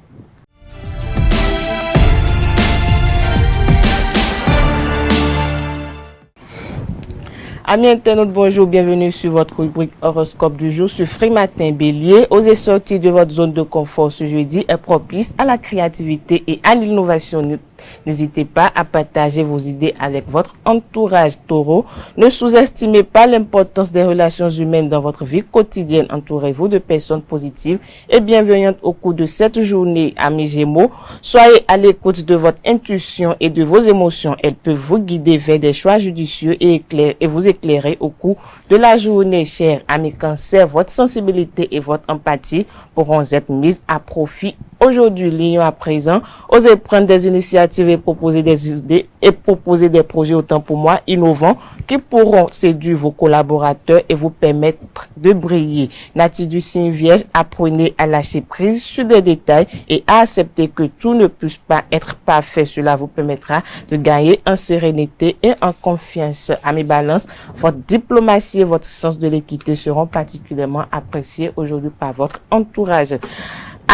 Amis internautes, bonjour, bienvenue sur votre rubrique horoscope du jour sur Free Matin. Bélier, osez sortir de votre zone de confort ce jeudi est propice à la créativité et à l'innovation. N'hésitez pas à partager vos idées avec votre entourage. Taureau, ne sous-estimez pas l'importance des relations humaines dans votre vie quotidienne. Entourez-vous de personnes positives et bienveillantes au cours de cette journée. Amis Gémeaux, soyez à l'écoute de votre intuition et de vos émotions. Elles peuvent vous guider vers des choix judicieux et vous éclairer au cours de la journée. Chers amis Cancer, votre sensibilité et votre empathie pourront être mises à profit aujourd'hui. Lion à présent, osez prendre des initiatives et proposer des idées et proposer des projets, autant pour moi, innovants qui pourront séduire vos collaborateurs et vous permettre de briller. Natif du signe Vierge, apprenez à lâcher prise sur des détails et à accepter que tout ne puisse pas être parfait. Cela vous permettra de gagner en sérénité et en confiance. Amis Balance, votre diplomatie et votre sens de l'équité seront particulièrement appréciés aujourd'hui par votre entourage.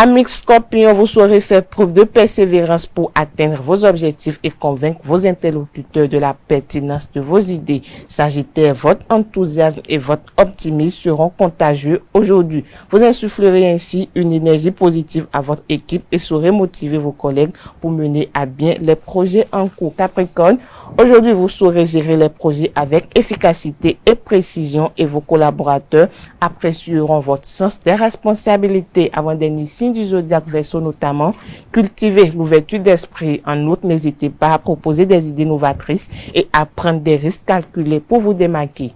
Amis Scorpion, vous saurez faire preuve de persévérance pour atteindre vos objectifs et convaincre vos interlocuteurs de la pertinence de vos idées. Sagittaire, votre enthousiasme et votre optimisme seront contagieux aujourd'hui. Vous insufflerez ainsi une énergie positive à votre équipe et saurez motiver vos collègues pour mener à bien les projets en cours. Capricorne, aujourd'hui vous saurez gérer les projets avec efficacité et précision et vos collaborateurs apprécieront votre sens des responsabilités. Avant-dernier signe du zodiaque Verseau notamment, cultivez l'ouverture d'esprit. En outre, n'hésitez pas à proposer des idées novatrices et à prendre des risques calculés pour vous démarquer.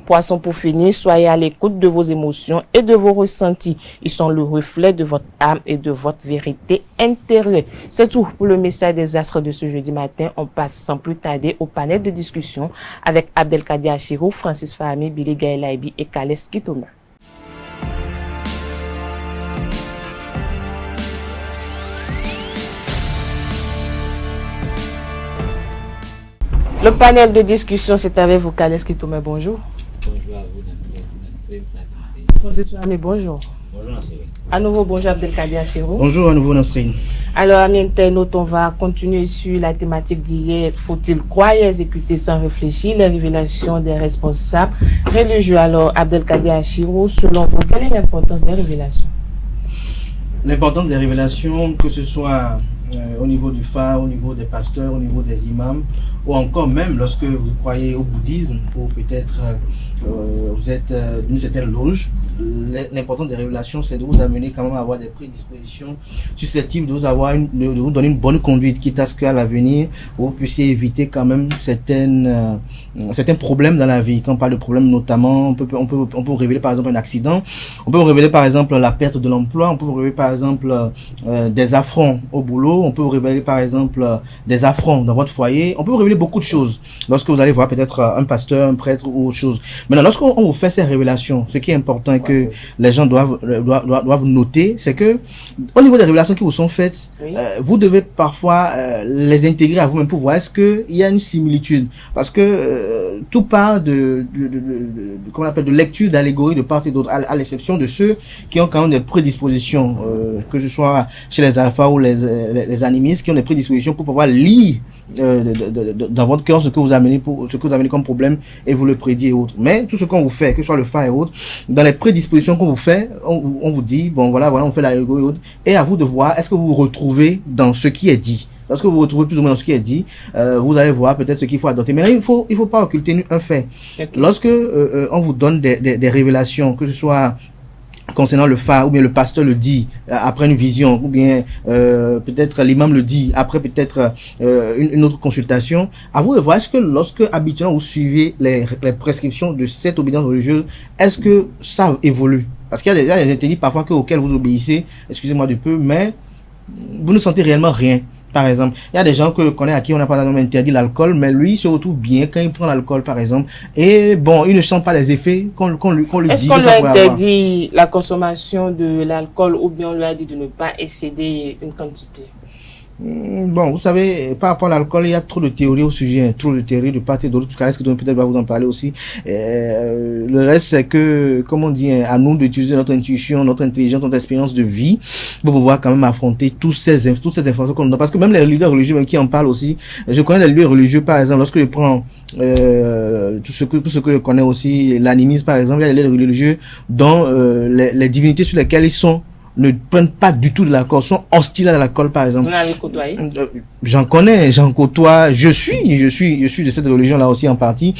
Poisson, pour finir, soyez à l'écoute de vos émotions et de vos ressentis. Ils sont le reflet de votre âme et de votre vérité intérieure. C'est tout pour le message des astres de ce jeudi matin. On passe sans plus tarder au panel de discussion avec Abdelkader Achirou, Francis Fahmi, Billy Gaëlaibi et Kales Kitoma. Le panel de discussion, c'est avec vous, Kales Kitoma. Bonjour. Bonjour à vous, Francis Fahmi, bonjour. Bonjour, Nasrine. À nouveau, bonjour Abdelkader Achirou. Bonjour à nouveau, Nasrine. Alors, amis internautes, on va continuer sur la thématique d'hier. Faut-il croire et exécuter sans réfléchir les révélations des responsables religieux? Alors, Abdelkader Achirou, selon vous, quelle est l'importance des révélations? L'importance des révélations, que ce soit au niveau du phare, au niveau des pasteurs, au niveau des imams, ou encore même lorsque vous croyez au bouddhisme, ou peut-être vous êtes d'une certaine loge, l'importance des révélations, c'est de vous amener quand même à avoir des prédispositions susceptibles de vous donner une bonne conduite, quitte à ce qu'à l'avenir, vous puissiez éviter quand même certains problèmes dans la vie. Quand on parle de problèmes, notamment, on peut vous révéler par exemple un accident, on peut vous révéler par exemple la perte de l'emploi, on peut vous révéler par exemple des affronts au boulot, on peut vous révéler par exemple des affronts dans votre foyer, on peut vous révéler beaucoup de choses lorsque vous allez voir peut-être un pasteur, un prêtre ou autre chose. Maintenant, lorsqu'on vous fait ces révélations, ce qui est important et que les gens doivent noter, c'est que au niveau des révélations qui vous sont faites, vous devez parfois les intégrer à vous-même pour voir est-ce qu'il y a une similitude. Parce que tout part de lecture d'allégorie de part et d'autre, à l'exception de ceux qui ont quand même des prédispositions, que ce soit chez les alphas ou les animistes, qui ont des prédispositions pour pouvoir lire dans votre cœur ce que vous amenez comme problème et vous le prédit et autres. Mais tout ce qu'on vous fait, que ce soit le phare et autres, dans les prédispositions qu'on vous fait, on vous dit, bon voilà, on fait l'allégorie et autres, et à vous de voir, est-ce que vous vous retrouvez dans ce qui est dit. Lorsque vous vous retrouvez plus ou moins dans ce qui est dit, vous allez voir peut-être ce qu'il faut adopter. Mais là, il faut pas occulter un fait. Okay. Lorsque on vous donne des révélations, que ce soit concernant le phare, ou bien le pasteur le dit après une vision, ou bien peut-être l'imam le dit après peut-être une autre consultation, à vous de voir, est-ce que lorsque habituellement vous suivez les prescriptions de cette obédience religieuse, est-ce que ça évolue? Parce qu'il y a des interdits parfois auxquels vous obéissez, excusez-moi du peu, mais vous ne sentez réellement rien. Par exemple, il y a des gens que je connais à qui on n'a pas interdit l'alcool, mais lui il se retrouve bien quand il prend l'alcool, par exemple. Et bon, il ne sent pas les effets qu'on lui dit. Est-ce qu'on lui a interdit la consommation de l'alcool ou bien on lui a dit de ne pas excéder une quantité? Bon, vous savez, par rapport à l'alcool, il y a trop de théories au sujet, trop de théories de part et d'autre. Est-ce que peut-être va vous en parler aussi. Le reste, c'est que, comme on dit, à nous d'utiliser notre intuition, notre intelligence, notre expérience de vie pour pouvoir quand même affronter toutes ces informations qu'on nous donne. Parce que même les leaders religieux même qui en parlent aussi, je connais les leaders religieux, par exemple, lorsque je prends tout ce que je connais aussi, l'animisme, par exemple, il y a les leaders religieux dont les divinités sur lesquelles ils sont ne prennent pas du tout de l'alcool, sont hostiles à l'alcool, par exemple. Vous l'avez côtoyé? J'en connais, j'en côtoie, je suis de cette religion-là aussi en partie.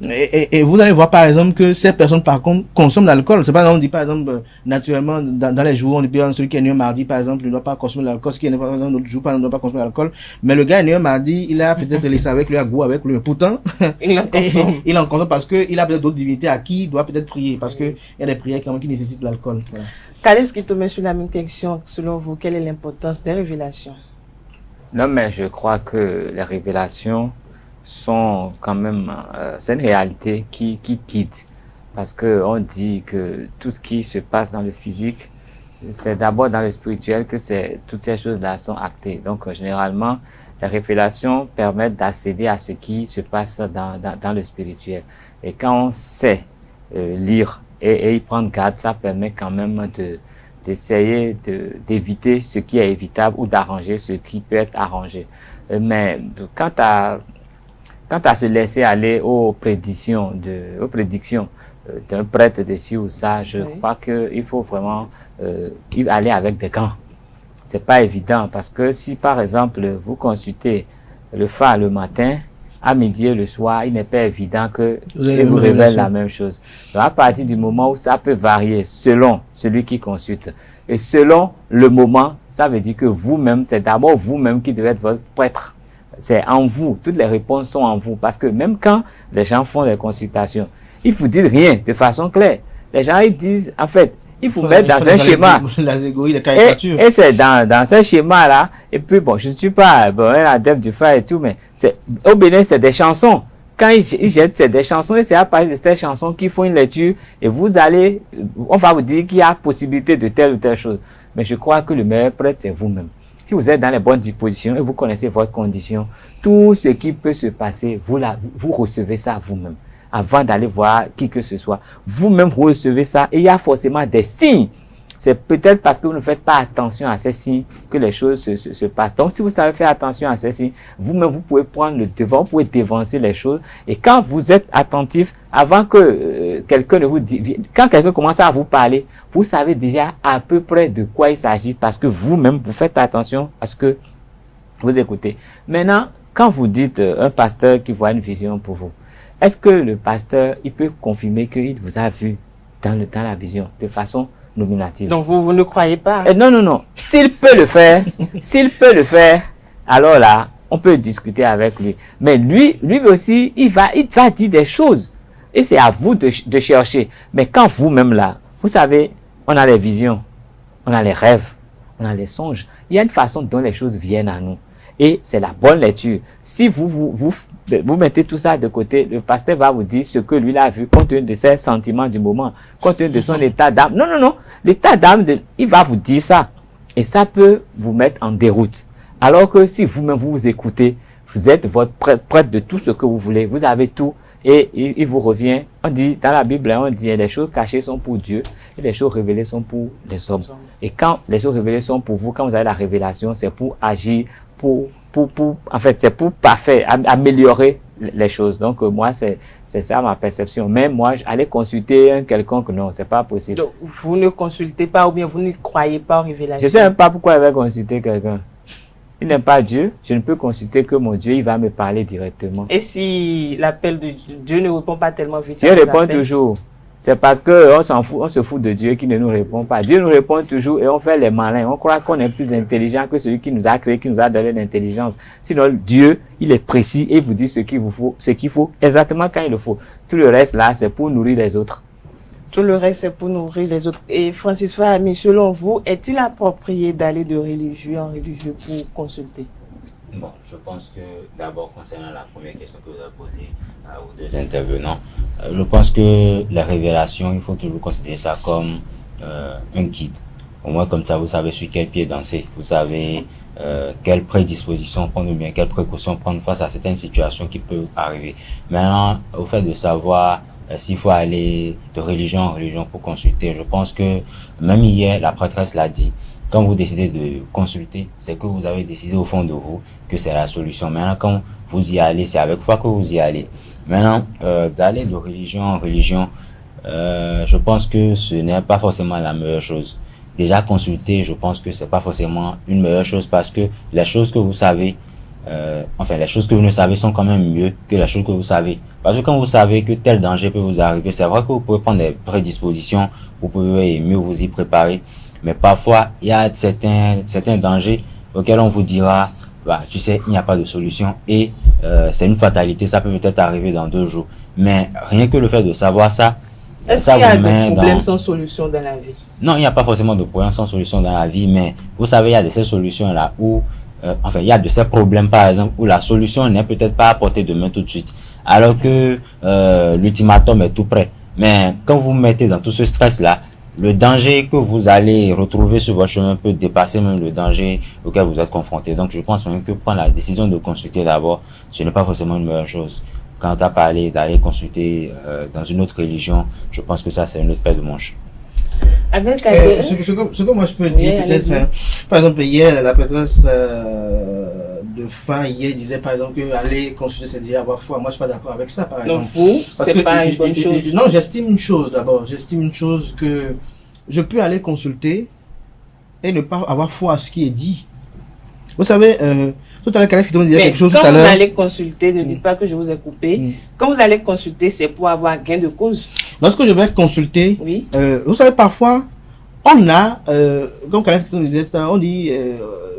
Et vous allez voir, par exemple, que ces personnes, par contre, consomment l'alcool. C'est pas, on dit, par exemple, naturellement, dans les jours, on dit, celui qui est né un mardi, par exemple, il ne doit pas consommer l'alcool. Celui qui est né, par exemple, un autre jour, par exemple, ne doit pas consommer l'alcool. Mais le gars est né un mardi, il a peut-être laissé avec lui, à goût avec lui. Pourtant, il en consomme parce que il a peut-être d'autres divinités à qui il doit peut-être prier. Parce que il y a des prières quand même qui nécessitent l'alcool. Voilà. Khaled Skitome, sur la même question, selon vous, quelle est l'importance des révélations? Non, mais je crois que les révélations sont quand même, c'est une réalité qui guide. Parce que on dit que tout ce qui se passe dans le physique, c'est d'abord dans le spirituel que toutes ces choses-là sont actées. Donc, généralement, les révélations permettent d'accéder à ce qui se passe dans le spirituel. Et quand on sait lire et y prendre garde, ça permet quand même d'essayer d'éviter ce qui est évitable ou d'arranger ce qui peut être arrangé. Mais quant à se laisser aller aux prédictions d'un prêtre de ci ou ça, je crois qu'il faut vraiment y aller avec des gants. C'est pas évident parce que si par exemple vous consultez le phare le matin, à midi et le soir, il n'est pas évident que il vous révèle la même chose. Donc, à partir du moment où ça peut varier selon celui qui consulte et selon le moment, ça veut dire que vous-même, c'est d'abord vous-même qui devez être votre prêtre. C'est en vous. Toutes les réponses sont en vous. Parce que même quand les gens font des consultations, ils vous disent rien de façon claire. Les gens, ils disent, en fait, il faut mettre dans un schéma. Et c'est dans ce schéma-là. Et puis, bon, je ne suis pas un adepte du phare et tout, mais au Bénin, c'est des chansons. Quand ils jettent, c'est des chansons et c'est à partir de ces chansons qu'ils font une lecture et on va vous dire qu'il y a possibilité de telle ou telle chose. Mais je crois que le meilleur prêtre, c'est vous-même. Si vous êtes dans les bonnes dispositions et vous connaissez votre condition, tout ce qui peut se passer, vous recevez ça vous-même. Avant d'aller voir qui que ce soit. Vous-même, vous recevez ça et il y a forcément des signes. C'est peut-être parce que vous ne faites pas attention à ces signes que les choses se passent. Donc, si vous savez faire attention à ces signes, vous-même, vous pouvez prendre le devant, vous pouvez dévancer les choses. Et quand vous êtes attentif, avant que quelqu'un ne vous dise, quand quelqu'un commence à vous parler, vous savez déjà à peu près de quoi il s'agit parce que vous-même, vous faites attention à ce que vous écoutez. Maintenant, quand vous dites un pasteur qui voit une vision pour vous, est-ce que le pasteur, il peut confirmer qu'il vous a vu dans la vision de façon nominative? Donc vous ne croyez pas? Non. S'il peut le faire, alors là, on peut discuter avec lui. Mais lui aussi, il va dire des choses. Et c'est à vous de chercher. Mais quand vous-même là, vous savez, on a les visions, on a les rêves, on a les songes. Il y a une façon dont les choses viennent à nous. Et c'est la bonne lecture. Si vous mettez tout ça de côté, le pasteur va vous dire ce que lui a vu, compte tenu de ses sentiments du moment, compte tenu de son état d'âme. Non. L'état d'âme, il va vous dire ça. Et ça peut vous mettre en déroute. Alors que si vous-même vous écoutez, vous êtes votre prêtre de tout ce que vous voulez. Vous avez tout. Et il vous revient. On dit, dans la Bible, on dit, les choses cachées sont pour Dieu et les choses révélées sont pour les hommes. Et quand les choses révélées sont pour vous, quand vous avez la révélation, c'est pour agir, en fait, c'est pour parfaire, améliorer les choses. Donc, moi, c'est ça ma perception. Même moi, aller consulter un quelconque, non, c'est pas possible. Donc, vous ne consultez pas ou bien vous ne croyez pas aux révélations? Je sais même pas pourquoi il va consulter quelqu'un. Il n'aime pas Dieu, je ne peux consulter que mon Dieu, il va me parler directement. Et si l'appel de Dieu ne répond pas tellement vite? Dieu répond toujours. c'est parce que on se fout de Dieu qui ne nous répond pas. Dieu nous répond toujours et on fait les malins. On croit qu'on est plus intelligent que celui qui nous a créé, qui nous a donné l'intelligence. Sinon, Dieu, il est précis et il vous dit ce qu'il faut exactement quand il le faut. Tout le reste là, c'est pour nourrir les autres. Tout le reste, c'est pour nourrir les autres. Et Francis Fahmi, selon vous, est-il approprié d'aller de religieux en religieux pour consulter? Bon, je pense que d'abord, concernant la première question que vous avez posée aux deux intervenants, je pense que la révélation, il faut toujours considérer ça comme un guide. Au moins, comme ça, vous savez sur quel pied danser. Vous savez quelle prédisposition prendre ou bien quelles précautions prendre face à certaines situations qui peuvent arriver. Maintenant, au fait de savoir s'il faut aller de religion en religion pour consulter, je pense que même hier, la prêtresse l'a dit. Quand vous décidez de consulter, c'est que vous avez décidé au fond de vous que c'est la solution. Maintenant, quand vous y allez, c'est avec foi que vous y allez. Maintenant, d'aller de religion en religion, je pense que ce n'est pas forcément la meilleure chose. Déjà, consulter, je pense que c'est pas forcément une meilleure chose parce que les choses que vous savez, les choses que vous ne savez sont quand même mieux que les choses que vous savez. Parce que quand vous savez que tel danger peut vous arriver, c'est vrai que vous pouvez prendre des prédispositions, vous pouvez mieux vous y préparer. Mais parfois, il y a certains dangers auxquels on vous dira, tu sais, il n'y a pas de solution et c'est une fatalité, ça peut peut-être arriver dans 2 jours. Mais rien que le fait de savoir ça, est-ce qu'il y a des problèmes sans solution dans la vie? Non, il n'y a pas forcément de problèmes sans solution dans la vie, mais vous savez, il y a de ces solutions-là où, il y a de ces problèmes, par exemple, où la solution n'est peut-être pas à portée de main tout de suite, alors que l'ultimatum est tout prêt. Mais quand vous mettez dans tout ce stress-là, le danger que vous allez retrouver sur votre chemin peut dépasser même le danger auquel vous êtes confronté. Donc, je pense même que prendre la décision de consulter d'abord, ce n'est pas forcément une meilleure chose. Quand tu as parlé d'aller consulter dans une autre religion, je pense que ça, c'est une autre paire de manches. Ce que moi je peux dire, peut-être, par exemple, hier, la prêtresse de fin, hier, disait par exemple que aller consulter, c'est dire avoir foi. Moi, je suis pas d'accord avec ça, par exemple. Donc, c'est pas une bonne chose. Non, j'estime une chose d'abord. J'estime une chose que je peux aller consulter et ne pas avoir foi à ce qui est dit. Vous savez, tout à l'heure, Kalex qui disait quelque chose tout à l'heure. Quand vous allez consulter, ne dites pas que je vous ai coupé. Quand vous allez consulter, c'est pour avoir gain de cause. Lorsque je vais consulter, oui. Vous savez, parfois, on a, comme Kalex qui disait tout à l'heure, on dit,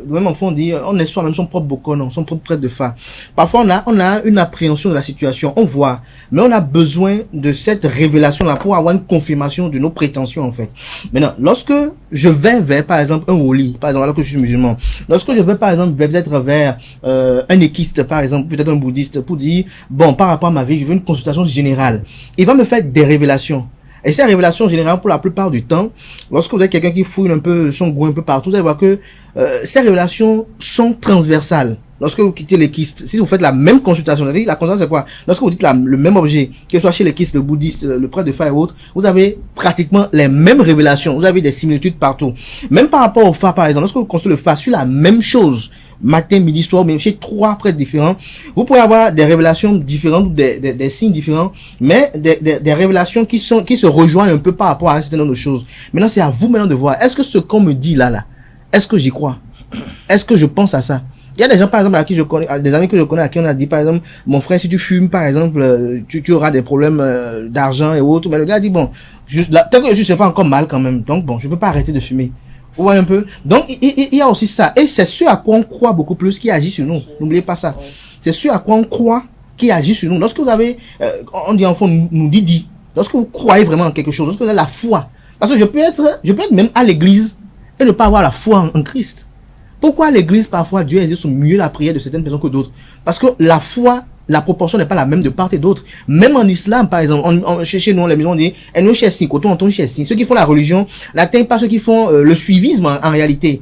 même enfant, on dit, on est soi-même son propre bokonon, son propre prêtre de phare. Parfois, on a une appréhension de la situation, on voit, mais on a besoin de cette révélation-là pour avoir une confirmation de nos prétentions, en fait. Maintenant, lorsque je vais vers, par exemple, un wali, par exemple, alors que je suis musulman, lorsque je vais, par exemple, peut-être vers un équiste, par exemple, peut-être un bouddhiste, pour dire, bon, par rapport à ma vie, je veux une consultation générale, il va me faire des révélations. Et ces révélations générales, pour la plupart du temps, lorsque vous avez quelqu'un qui fouille un peu son goût un peu partout, vous allez voir que ces révélations sont transversales. Lorsque vous quittez l'équiste, si vous faites la même consultation, c'est-à-dire la consultation c'est quoi? Lorsque vous dites le même objet, que ce soit chez l'équiste, le bouddhiste, le prêtre de phare et autres, vous avez pratiquement les mêmes révélations. Vous avez des similitudes partout. Même par rapport au phare, par exemple, lorsque vous consultez le phare sur la même chose, matin, midi, soir, même chez 3 prêtres différents, vous pouvez avoir des révélations différentes, des signes différents, mais des révélations qui se rejoignent un peu par rapport à un certain nombre de choses. Maintenant, c'est à vous maintenant de voir, est-ce que ce qu'on me dit là, est-ce que j'y crois? Est-ce que je pense à ça? Il y a des gens, par exemple, à qui je connais, des amis que je connais, à qui on a dit, par exemple, mon frère, si tu fumes, par exemple, tu auras des problèmes d'argent et autres. Mais le gars dit, bon, tant que je sais pas encore mal quand même, donc bon, je peux pas arrêter de fumer. Vous voyez un peu? Donc, il y a aussi ça. Et c'est ce à quoi on croit beaucoup plus qui agit sur nous. N'oubliez pas ça. C'est ce à quoi on croit qui agit sur nous. Lorsque vous avez, on dit en fond, nous dit, lorsque vous croyez vraiment en quelque chose, lorsque vous avez la foi. Parce que je peux être même à l'église et ne pas avoir la foi en Christ. Pourquoi à l'église, parfois, Dieu exerce mieux la prière de certaines personnes que d'autres? Parce que la foi, la proportion n'est pas la même de part et d'autre. Même en islam, par exemple, chez nous, les maisons, on dit, et nous, chez si, quand on tombe chez si. Ceux qui font la religion n'atteignent pas ceux qui font le suivisme en réalité.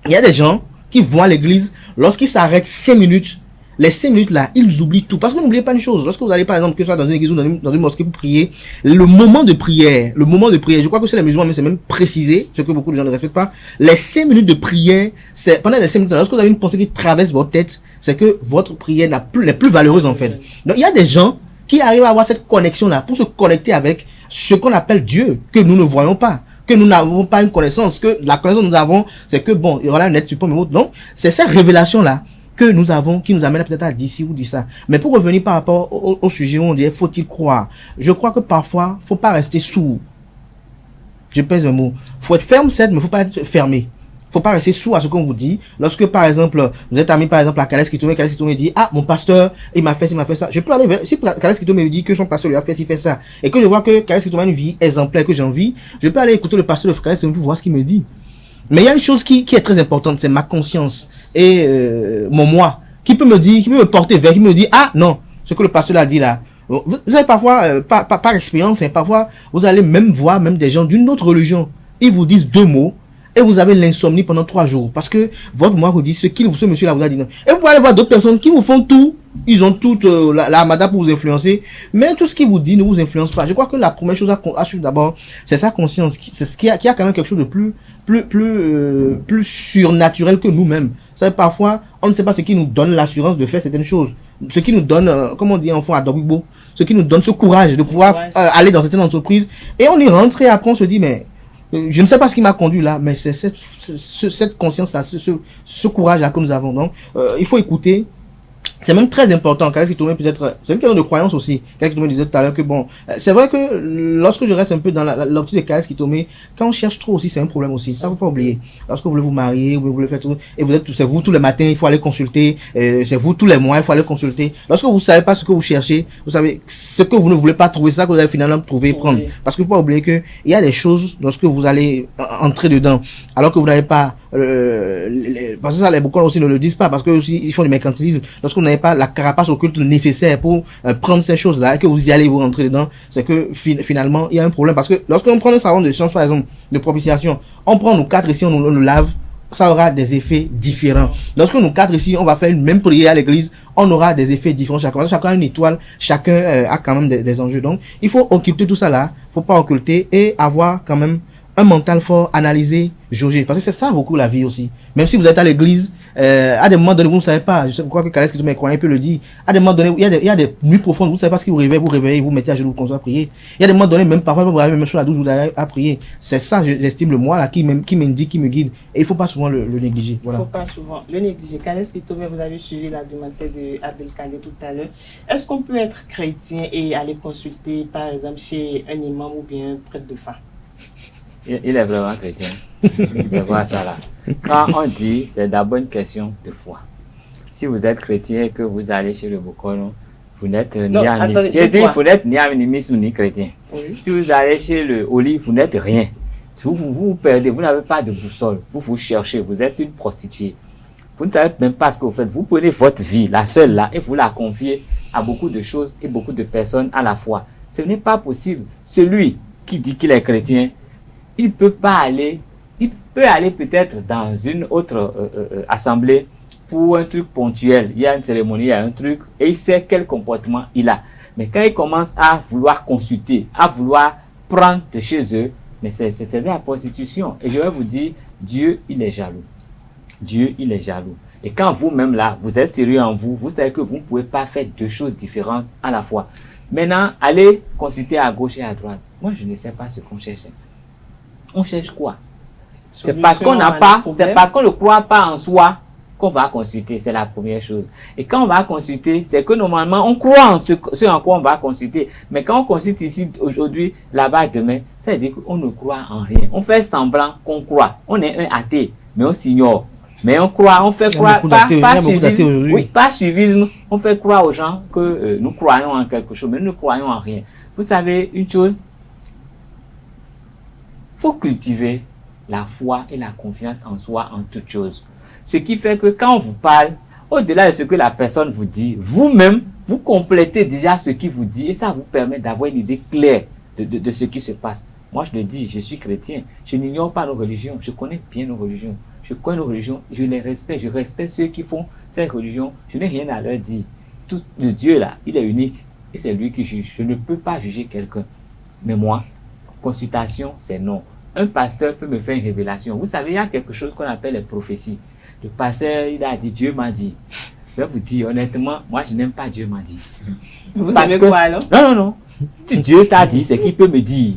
Il y a des gens qui vont à l'église, lorsqu'ils s'arrêtent 5 minutes, les 5 minutes là, ils oublient tout. Parce que n'oubliez pas une chose, lorsque vous allez par exemple, que ce soit dans une église ou dans une mosquée pour prier, le moment de prière, je crois que c'est les musulmans, mais c'est même précisé, ce que beaucoup de gens ne respectent pas, les 5 minutes de prière, c'est pendant les 5 minutes là, lorsque vous avez une pensée qui traverse votre tête, c'est que votre prière n'est plus valeureuse en fait. Donc il y a des gens qui arrivent à avoir cette connexion là, pour se connecter avec ce qu'on appelle Dieu, que nous ne voyons pas, que nous n'avons pas une connaissance, que la connaissance que nous avons, c'est que bon, il y aura un être suprême et autre. Donc, c'est cette révélation là que nous avons, qui nous amène peut-être à dire ci ou dire ça. Mais pour revenir par rapport au sujet où on dit faut-il croire, je crois que parfois, faut pas rester sourd. Je pèse un mot. Faut être ferme, certes, mais faut pas être fermé. Faut pas rester sourd à ce qu'on vous dit. Lorsque, par exemple, vous êtes ami, par exemple, à Kales Kitome dit, ah, mon pasteur, il m'a fait ça. Je peux aller vers, si Kales Kitome me dit que son pasteur lui a fait ci, fait ça, et que je vois que Kales Kitome a une vie exemplaire que j'ai envie, je peux aller écouter le pasteur de Kales Kitome pour voir ce qu'il me dit. Mais il y a une chose qui est très importante, c'est ma conscience et mon moi, qui peut me dire, qui peut me porter vers, qui me dit, ah non, ce que le pasteur a dit là. Vous avez parfois, par expérience, hein, parfois, vous allez même voir même des gens d'une autre religion. Ils vous disent 2 mots et vous avez l'insomnie pendant 3 jours parce que votre moi vous dit ce monsieur-là vous a dit non. Et vous pouvez aller voir d'autres personnes qui vous font tout. Ils ont toute la armada pour vous influencer, mais tout ce qu'ils vous dit ne vous influence pas. Je crois que la première chose à suivre d'abord, c'est sa conscience. C'est ce qui a quand même quelque chose de plus surnaturel que nous-mêmes. Ça, parfois, on ne sait pas ce qui nous donne l'assurance de faire certaines choses. Ce qui nous donne, comme on dit en fond à Dogbo, ce qui nous donne ce courage de pouvoir aller dans certaines entreprises. Et on y rentre et après on se dit, mais je ne sais pas ce qui m'a conduit là, mais c'est cette conscience-là, ce courage-là que nous avons. Donc, il faut écouter. C'est même très important. Kales Kitome peut-être, c'est une question de croyance aussi. Kales Kitome disait tout à l'heure que bon, c'est vrai que lorsque je reste un peu dans l'optique de Kales Kitome, quand on cherche trop aussi, c'est un problème aussi. Ça faut pas oublier. Lorsque vous voulez vous marier, vous voulez faire tout, et c'est vous tous les matins, il faut aller consulter, c'est vous tous les mois, il faut aller consulter. Lorsque vous savez pas ce que vous cherchez, vous savez ce que vous ne voulez pas trouver, ça que vous allez finalement trouver et prendre. Parce qu'il faut pas oublier que il y a des choses lorsque vous allez entrer dedans, alors que vous n'avez pas parce que ça les beaucoup aussi ne le disent pas parce que aussi ils font du mercantilisme. Lorsque vous n'avez pas la carapace occulte nécessaire pour prendre ces choses là et que vous y allez vous rentrer dedans, c'est que finalement il y a un problème parce que lorsqu'on prend un savon de science par exemple de propitiation, on prend nous 4 ici, on le lave, ça aura des effets différents. Lorsque nous 4 ici on va faire une même prière à l'église, on aura des effets différents. Chacun a une étoile, chacun a quand même des enjeux. Donc il faut occulter tout ça là, faut pas occulter et avoir quand même un mental fort, analyser, jauger. Parce que c'est ça beaucoup la vie aussi. Même si vous êtes à l'église, à des moments donnés, vous ne savez pas. Je crois que Kales Kitome croyant peut le dire. À des moments donnés, il y a des nuits profondes, vous ne savez pas ce qui vous réveille, vous mettez à genoux, vous continuez à prier. Il y a des moments donnés, même parfois, vous arrivez même sur la douche, vous allez à prier. C'est ça, j'estime le moi là, qui m'indique, qui me guide. Et il ne faut pas souvent le négliger. Voilà. Il ne faut pas souvent le négliger. Kales Kitome, vous avez suivi l'argumentaire de Abdelkader tout à l'heure. Est-ce qu'on peut être chrétien et aller consulter, par exemple, chez un imam ou bien un prêtre de foi? Il est vraiment chrétien. C'est quoi ça là? Quand on dit, c'est d'abord une question de foi. Si vous êtes chrétien et que vous allez chez le Bokolo, vous n'êtes ni animisme ni chrétien. Oui. Si vous allez chez le Oli, vous n'êtes rien. Si vous perdez, vous n'avez pas de boussole. Vous cherchez, vous êtes une prostituée. Vous ne savez même pas ce que vous faites. Vous prenez votre vie, la seule là, et vous la confiez à beaucoup de choses et beaucoup de personnes à la fois. Ce n'est pas possible. Celui qui dit qu'il est chrétien, il peut aller peut-être dans une autre assemblée pour un truc ponctuel. Il y a une cérémonie, il y a un truc, et il sait quel comportement il a. Mais quand il commence à vouloir consulter, à vouloir prendre de chez eux, mais c'est de la prostitution. Et je vais vous dire, Dieu, il est jaloux. Dieu, il est jaloux. Et quand vous-même là, vous êtes sérieux en vous, vous savez que vous ne pouvez pas faire 2 choses différentes à la fois. Maintenant, allez consulter à gauche et à droite. Moi, je ne sais pas ce qu'on cherche. On cherche quoi? C'est parce qu'on n'a pas, c'est parce qu'on ne croit pas en soi qu'on va consulter, c'est la première chose. Et quand on va consulter, c'est que normalement on croit en ce en quoi on va consulter. Mais quand on consulte ici aujourd'hui, là-bas demain, ça veut dire qu'on ne croit en rien. On fait semblant qu'on croit. On est un athée, mais on s'ignore. Mais on croit, on fait croire, pas suivisme, on fait croire aux gens que nous croyons en quelque chose, mais nous ne croyons en rien. Vous savez une chose, faut cultiver la foi et la confiance en soi en toute chose. Ce qui fait que quand on vous parle, au-delà de ce que la personne vous dit, vous-même, vous complétez déjà ce qu'il vous dit et ça vous permet d'avoir une idée claire de ce qui se passe. Moi, je le dis, je suis chrétien, je n'ignore pas nos religions, je connais bien nos religions. Je connais nos religions, je les respecte, je respecte ceux qui font ces religions. Je n'ai rien à leur dire. Tout le Dieu là, il est unique et c'est lui qui juge. Je ne peux pas juger quelqu'un. Mais moi, consultation, c'est non. Un pasteur peut me faire une révélation. Vous savez, il y a quelque chose qu'on appelle les prophéties. Le pasteur, il a dit, Dieu m'a dit. Je vais vous dire, honnêtement, moi, je n'aime pas Dieu m'a dit. Vous savez quoi alors? Non. Si Dieu t'a dit, c'est qu'il peut me dire.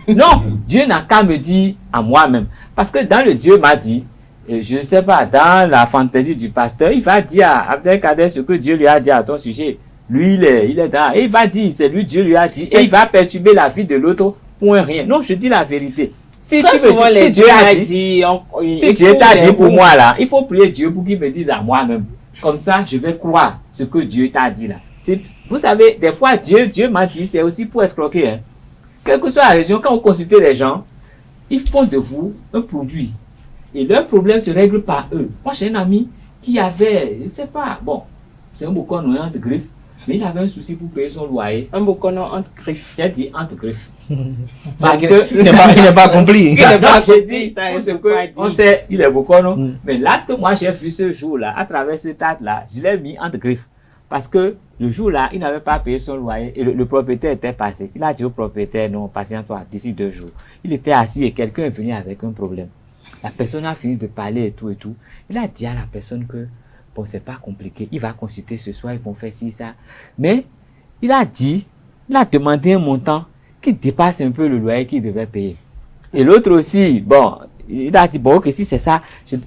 Non, Dieu n'a qu'à me dire à moi-même. Parce que dans le Dieu m'a dit, Et je ne sais pas, dans la fantaisie du pasteur, il va dire à Abdelkader ce que Dieu lui a dit à ton sujet. Lui, il est dans, et il va dire, c'est lui, Dieu lui a dit, et il va perturber la vie de l'autre pour un rien. Non, je dis la vérité. Si Très tu me souvent, dis, les si Dieu a dit, si Dieu t'a dit pour moi là, il faut prier Dieu pour qu'il me dise à moi-même. Comme ça, je vais croire ce que Dieu t'a dit là. Vous savez, des fois, Dieu m'a dit, c'est aussi pour escroquer. Hein. Quelle que soit la région, quand vous consultez les gens, ils font de vous un produit. Et leur problème se règle par eux. Moi, j'ai un ami qui avait, je ne sais pas, bon, c'est un bocono entre griffes, mais il avait un souci pour payer son loyer. Un bocono entre griffes. J'ai dit entre griffes. Parce que il n'est pas accompli. Il n'est pas accompli. On sait, il est bocono. Mais l'acte que moi j'ai vu ce jour-là, à travers ce acte-là, je l'ai mis entre griffes. Parce que le jour-là, il n'avait pas payé son loyer et le propriétaire était passé. Il a dit au propriétaire, non, patiente-toi, d'ici 2 jours. Il était assis et quelqu'un est venu avec un problème. La personne a fini de parler et tout et tout. Il a dit à la personne que, bon, c'est pas compliqué, il va consulter ce soir, ils vont faire ci, ça. Mais il a demandé un montant qui dépasse un peu le loyer qu'il devait payer. Et l'autre aussi, bon, il a dit, bon, ok, si c'est ça,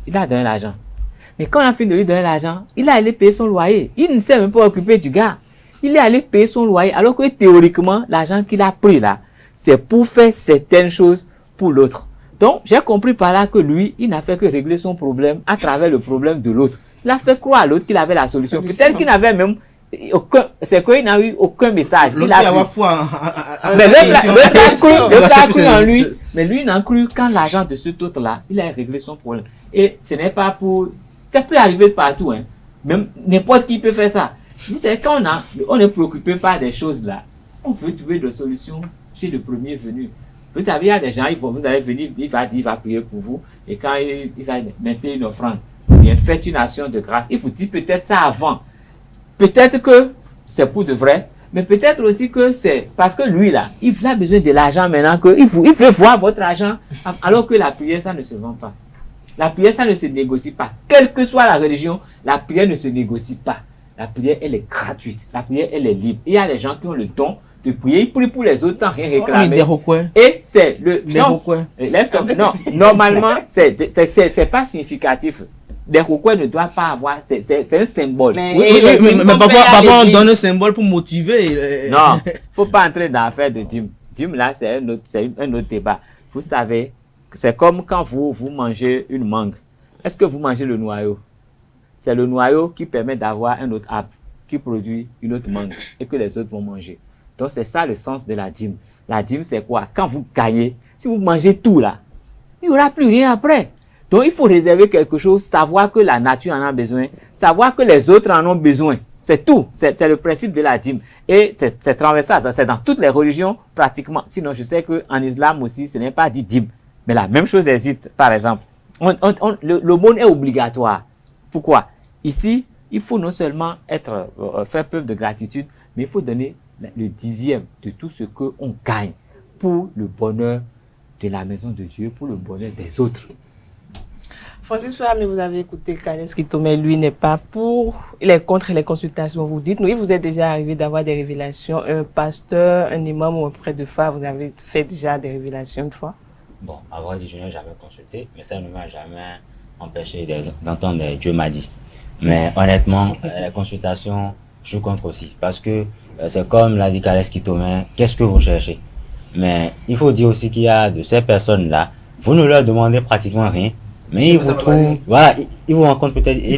il a donné l'argent. Mais quand on a fini de lui donner l'argent, il est allé payer son loyer. Il ne s'est même pas occupé du gars. Il est allé payer son loyer, alors que théoriquement, l'argent qu'il a pris là, c'est pour faire certaines choses pour l'autre. Donc, j'ai compris par là que lui, il n'a fait que régler son problème à travers le problème de l'autre. Il a fait croire à l'autre qu'il avait la solution. Peut-être qu'il n'avait même aucun, c'est qu'il n'a eu aucun message. Il a avoir foi mais l'autre a cru en lui. Mais lui, il n'a cru qu'en l'argent de cet autre-là, il a réglé son problème. Et ce n'est pas pour... Ça peut arriver de partout, hein. Même n'importe qui peut faire ça. Vous savez, quand on est préoccupé par des choses là, on veut trouver des solutions chez le premier venu. Vous savez, il y a des gens, vous allez venir, il va prier pour vous, et quand il va mettre une offrande, bien faites une action de grâce. Il vous dit peut-être ça avant. Peut-être que c'est pour de vrai, mais peut-être aussi que c'est parce que lui là, il a besoin de l'argent maintenant, il veut voir votre argent, alors que la prière, ça ne se vend pas. La prière, ça ne se négocie pas. Quelle que soit la religion, la prière ne se négocie pas. La prière, elle est gratuite. La prière, elle est libre. Il y a des gens qui ont le don de prier. Ils prient pour les autres sans rien réclamer. Et c'est le... Non, normalement, c'est pas significatif. Des recours ne doivent pas avoir... C'est un symbole. Mais parfois, on donne un symbole pour motiver. Non, il ne faut pas entrer dans l'affaire de dîme. Dîme, là, c'est un autre débat. Vous savez... C'est comme quand vous mangez une mangue. Est-ce que vous mangez le noyau? C'est le noyau qui permet d'avoir un autre arbre qui produit une autre mangue et que les autres vont manger. Donc c'est ça le sens de la dîme. La dîme c'est quoi? Quand vous gagnez, si vous mangez tout là, il n'y aura plus rien après. Donc il faut réserver quelque chose, savoir que la nature en a besoin, savoir que les autres en ont besoin. C'est tout. C'est le principe de la dîme. Et c'est transversal. C'est dans toutes les religions pratiquement. Sinon je sais qu'en islam aussi ce n'est pas dit dîme. Mais la même chose existe, par exemple. Le monde est obligatoire. Pourquoi? Ici, il faut non seulement faire preuve de gratitude, mais il faut donner le 10e de tout ce qu'on gagne pour le bonheur de la maison de Dieu, pour le bonheur des autres. Francis Fouamé, vous avez écouté Kades Kitome, lui n'est pas pour, il est contre les consultations. Vous dites, oui, vous êtes déjà arrivé d'avoir des révélations. Un pasteur, un imam ou un prêtre de foi, vous avez fait déjà des révélations une fois? Bon, avant de je n'ai jamais consulté, mais ça ne m'a jamais empêché d'entendre Dieu m'a dit. Mais honnêtement, les consultations, je suis contre aussi. Parce que c'est comme l'a dit Kades Kitome, qu'est-ce que vous cherchez? Mais il faut dire aussi qu'il y a de ces personnes-là, vous ne leur demandez pratiquement rien, mais ils vous trouvent, voilà, ils vous rencontrent peut-être et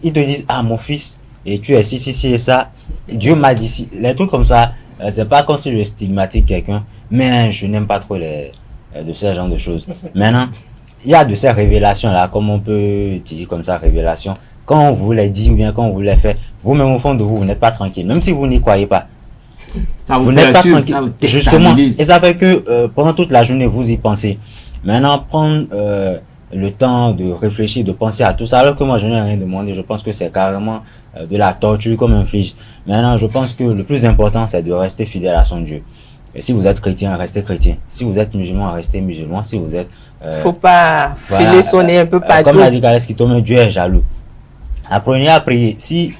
ils te disent, ah mon fils, et tu es ci et ça, Dieu m'a dit si. Les trucs comme ça, c'est pas comme si je stigmatique quelqu'un, mais je n'aime pas trop de ce genre de choses. Maintenant, il y a de ces révélations-là, comme on peut dire comme ça, révélations. Quand on vous les dit ou bien quand on vous les fait, vous-même au fond de vous, vous n'êtes pas tranquille. Même si vous n'y croyez pas. Vous n'êtes pas tranquille. Justement. Et ça fait que pendant toute la journée, vous y pensez. Maintenant, prendre le temps de réfléchir, de penser à tout ça, alors que moi, je n'ai rien demandé. Je pense que c'est carrément de la torture comme un flige. Maintenant, je pense que le plus important, c'est de rester fidèle à son Dieu. Et si vous êtes chrétien, restez chrétien. Si vous êtes musulman, restez musulman. Si vous êtes... faut pas filer son nez un peu partout. Comme l'a dit Kades Kitome, Dieu est jaloux. Apprenez à prier. Si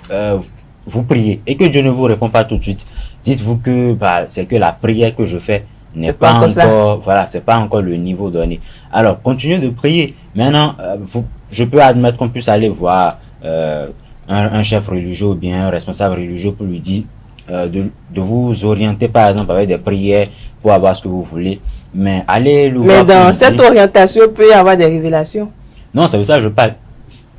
vous priez et que Dieu ne vous répond pas tout de suite, dites-vous que c'est que la prière que je fais n'est pas encore, voilà, c'est pas encore le niveau donné. Alors, continuez de prier. Maintenant, je peux admettre qu'on puisse aller voir un chef religieux ou bien un responsable religieux pour lui dire de vous orienter, par exemple, avec des prières pour avoir ce que vous voulez. Mais allez le voir. Mais dans cette orientation, il peut y avoir des révélations. Non, c'est pour ça que je parle.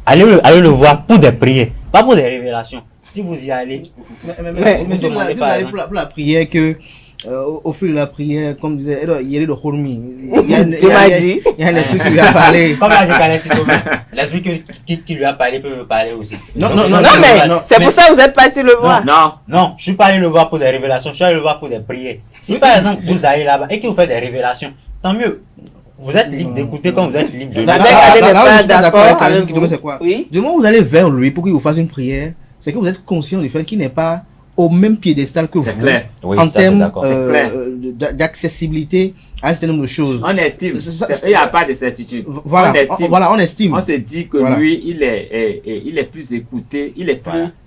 Allez le voir pour des prières, pas pour des révélations. Si vous y allez, mais si vous allez pour la prière, que au fil de la prière, comme disait, il y a le Khormi. Il y a un esprit qui lui a parlé. Comme l'esprit qui lui a parlé peut me parler aussi. Non, mais c'est pour ça que vous êtes parti le voir. Non, je suis pas allé le voir pour des révélations, je suis allé le voir pour des prières. Si par exemple vous allez là-bas et que vous faites des révélations, tant mieux. Vous êtes libre d'écouter comme vous êtes libre de lire. Du moment où vous allez vers lui pour qu'il vous fasse une prière, c'est que vous êtes conscient du fait qu'il n'est pas au même piédestal que vous, en termes d'accessibilité à un certain nombre de choses. On estime, il n'y a pas de certitude. Voilà, on estime. On se dit que lui, il est plus écouté, il est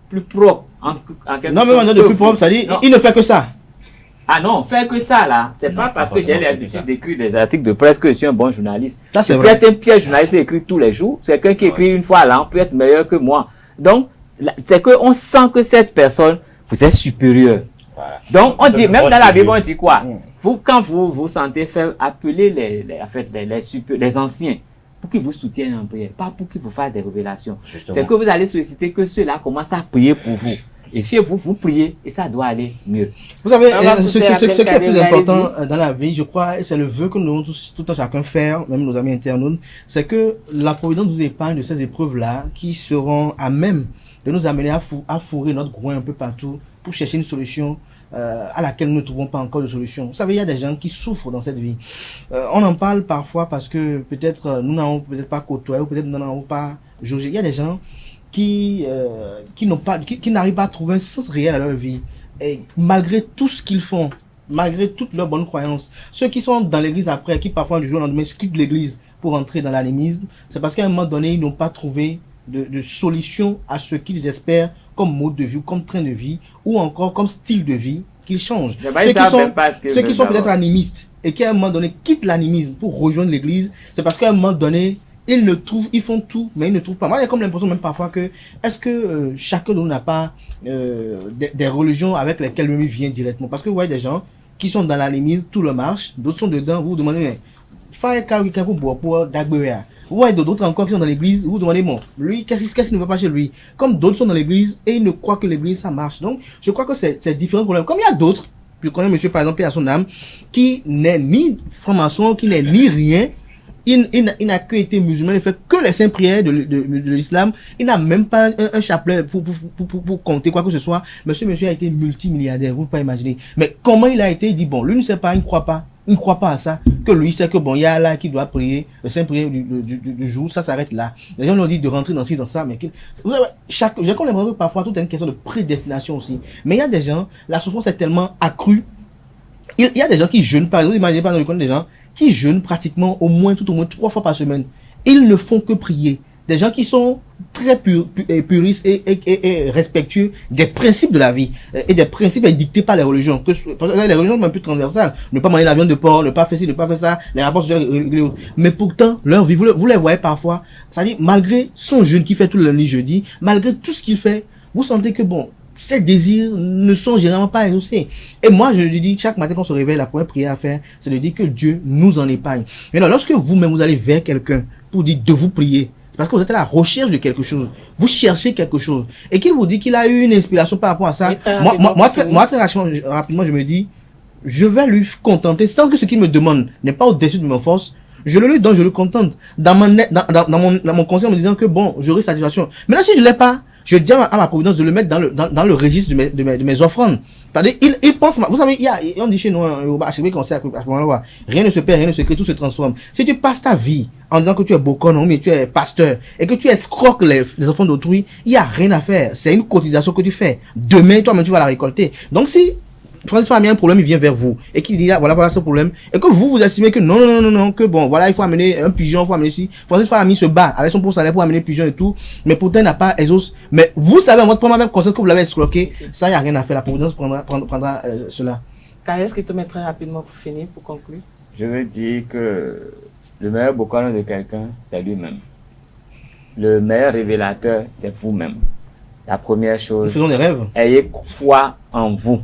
plus propre. En quelque non, mais de plus propre, ça dit, il ne fait que ça. Ah non, faire que ça là, c'est pas parce que j'ai l'habitude d'écrire des articles de presse que je suis un bon journaliste. Ça, c'est vrai. Peut être un pire journaliste qui écrit tous les jours, c'est quelqu'un qui écrit une fois là, peut être meilleur que moi. Donc, c'est qu'on sent que cette personne, vous êtes supérieur. Voilà. Donc, on dit, même dans la Bible, on dit quoi? Vous, quand vous vous sentez faire, appelez les anciens pour qu'ils vous soutiennent en prière, pas pour qu'ils vous fassent des révélations. C'est que vous allez solliciter que ceux-là commencent à prier pour vous. Et chez vous, vous priez et ça doit aller mieux. Vous savez, ce qui est le plus important dans la vie, je crois, c'est le vœu que nous devons tout un chacun faire, même nos amis internautes, c'est que la Providence nous épargne de ces épreuves-là qui seront à même de nous amener à fourrer notre groin un peu partout pour chercher une solution à laquelle nous ne trouvons pas encore de solution. Vous savez, il y a des gens qui souffrent dans cette vie. On en parle parfois parce que peut-être nous n'avons peut-être pas côtoyé ou peut-être nous n'avons pas jaugé. Il y a des gens qui n'arrivent pas à trouver un sens réel à leur vie. Et malgré tout ce qu'ils font, malgré toutes leurs bonnes croyances, ceux qui sont dans l'église après, qui parfois du jour au lendemain quittent l'église pour entrer dans l'animisme, c'est parce qu'à un moment donné, ils n'ont pas trouvé de solution à ce qu'ils espèrent comme mode de vie, comme train de vie, ou encore comme style de vie qu'ils changent. Ceux qui sont peut-être animistes et qui à un moment donné quittent l'animisme pour rejoindre l'église, c'est parce qu'à un moment donné, ils font tout, mais ils ne trouvent pas. Moi, il y a comme l'impression même parfois que, est-ce que chacun de nous n'a pas des religions avec lesquelles lui vient directement? Parce que vous voyez des gens qui sont dans l'animisme, tout le marche, d'autres sont dedans, vous vous demandez, mais, vous voyez d'autres encore qui sont dans l'église, vous vous demandez, bon, lui, qu'est-ce qu'il ne veut pas chez lui? Comme d'autres sont dans l'église et ils ne croient que l'église, ça marche. Donc, je crois que c'est différents problèmes. Comme il y a d'autres, je connais monsieur, par exemple, à son âme, qui n'est ni franc-maçon, qui n'est ni rien, il n'a que été musulman, il fait que les saintes prières de l'islam, il n'a même pas un chapelet pour compter quoi que ce soit. Monsieur a été multimilliardaire, vous ne pouvez pas imaginer. Mais comment il a été? Il dit, bon, lui ne sait pas, il ne croit pas. Il ne croit pas à ça, que lui sait que bon, il y a Allah qui doit prier, le saint prière du jour, ça s'arrête là. Les gens nous disent de rentrer dans ci, dans ça, mais j'ai comme l'impression que parfois tout est une question de prédestination aussi. Mais il y a des gens, la souffrance est tellement accrue. Il y a des gens qui jeûnent, par exemple, imaginez pas dans le coin des gens qui jeûnent pratiquement tout au moins 3 fois par semaine. Ils ne font que prier. Des gens qui sont très puristes et respectueux des principes de la vie et des principes dictés par les religions. Parce que les religions sont un peu transversales. Ne pas manger la viande de porc, ne pas faire ci, ne pas faire ça, les rapports sociaux. Mais pourtant, leur vie, vous les voyez parfois. C'est-à-dire, malgré son jeûne qui fait tout le lundi, jeudi, malgré tout ce qu'il fait, vous sentez que bon, ces désirs ne sont généralement pas exaucés. Et moi, je lui dis, chaque matin quand on se réveille, la première prière à faire, c'est de dire que Dieu nous en épargne. Maintenant, lorsque vous-même vous allez vers quelqu'un pour dire de vous prier, c'est parce que vous êtes à la recherche de quelque chose. Vous cherchez quelque chose. Et qu'il vous dit qu'il a eu une inspiration par rapport à ça. Moi, très rapidement, je me dis, je vais lui contenter. Tant que ce qu'il me demande n'est pas au-dessus de mes forces, je le lui donne, je le contente. Dans mon conseil en me disant que bon, j'aurai satisfaction. Maintenant, si je l'ai pas, je dis à ma providence de le mettre dans le registre de mes offrandes. C'est-à-dire, il pense, vous savez, on dit chez nous, à chaque fois qu'on sait à ce moment-là, rien ne se perd, rien ne se crée, tout se transforme. Si tu passes ta vie en disant que tu es bocon, mais tu es pasteur, et que tu escroques les enfants d'autrui, il n'y a rien à faire. C'est une cotisation que tu fais. Demain, toi-même, tu vas la récolter. Donc, si Francis Fami a un problème, il vient vers vous, et qu'il dit, voilà ce problème, et que vous estimez que non, que bon, voilà, il faut amener un pigeon, il faut amener ici. Francis Fami se bat avec son pour salaire pour amener un pigeon et tout, mais pourtant, il n'a pas exauce. Mais vous savez, votre première même conscience que vous l'avez escroqué, ça, il n'y a rien à faire. La providence prendra cela. Qu'est-ce que tu mets très rapidement pour finir, pour conclure? Je veux dire que le meilleur bocano de quelqu'un, c'est lui-même. Le meilleur révélateur, c'est vous-même. La première chose, nous faisons des rêves. Ayez foi en vous.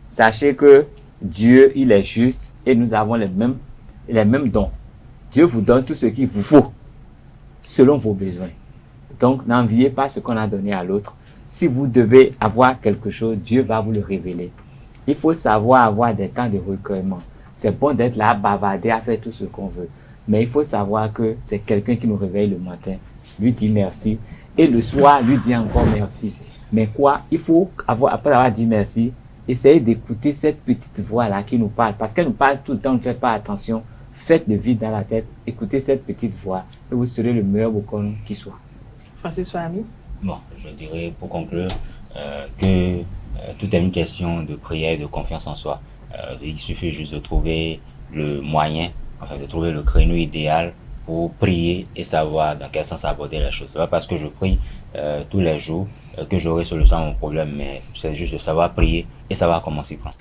Sachez que Dieu, il est juste et nous avons les mêmes dons. Dieu vous donne tout ce qu'il vous faut selon vos besoins. Donc, n'enviez pas ce qu'on a donné à l'autre. Si vous devez avoir quelque chose, Dieu va vous le révéler. Il faut savoir avoir des temps de recueillement. C'est bon d'être là à bavarder, à faire tout ce qu'on veut. Mais il faut savoir que c'est quelqu'un qui nous réveille le matin, lui dit merci, et le soir, lui dit encore merci. Mais quoi? Il faut, après avoir dit merci, essayer d'écouter cette petite voix-là qui nous parle. Parce qu'elle nous parle tout le temps, ne faites pas attention. Faites le vide dans la tête, écoutez cette petite voix, et vous serez le meilleur bocano qui soit. Francis Fahmy? Bon, je dirais pour conclure que tout est une question de prière et de confiance en soi. Il suffit juste de trouver le moyen, enfin de trouver le créneau idéal pour prier et savoir dans quel sens aborder les choses. C'est pas parce que je prie tous les jours que j'aurai solution à mon problème, mais c'est juste de savoir prier et savoir comment s'y prendre.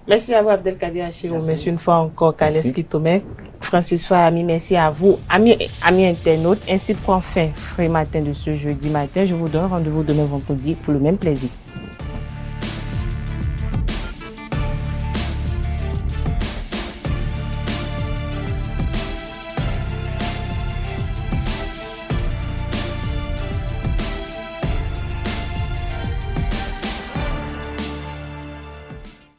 Merci à vous, Abdelkader Achirou. Merci une fois encore, Kanes Kitome, Francis Fahmy. Merci à vous, amis internautes. Ainsi prend fin Free Matin de ce jeudi matin. Je vous donne rendez-vous demain vendredi pour le même plaisir.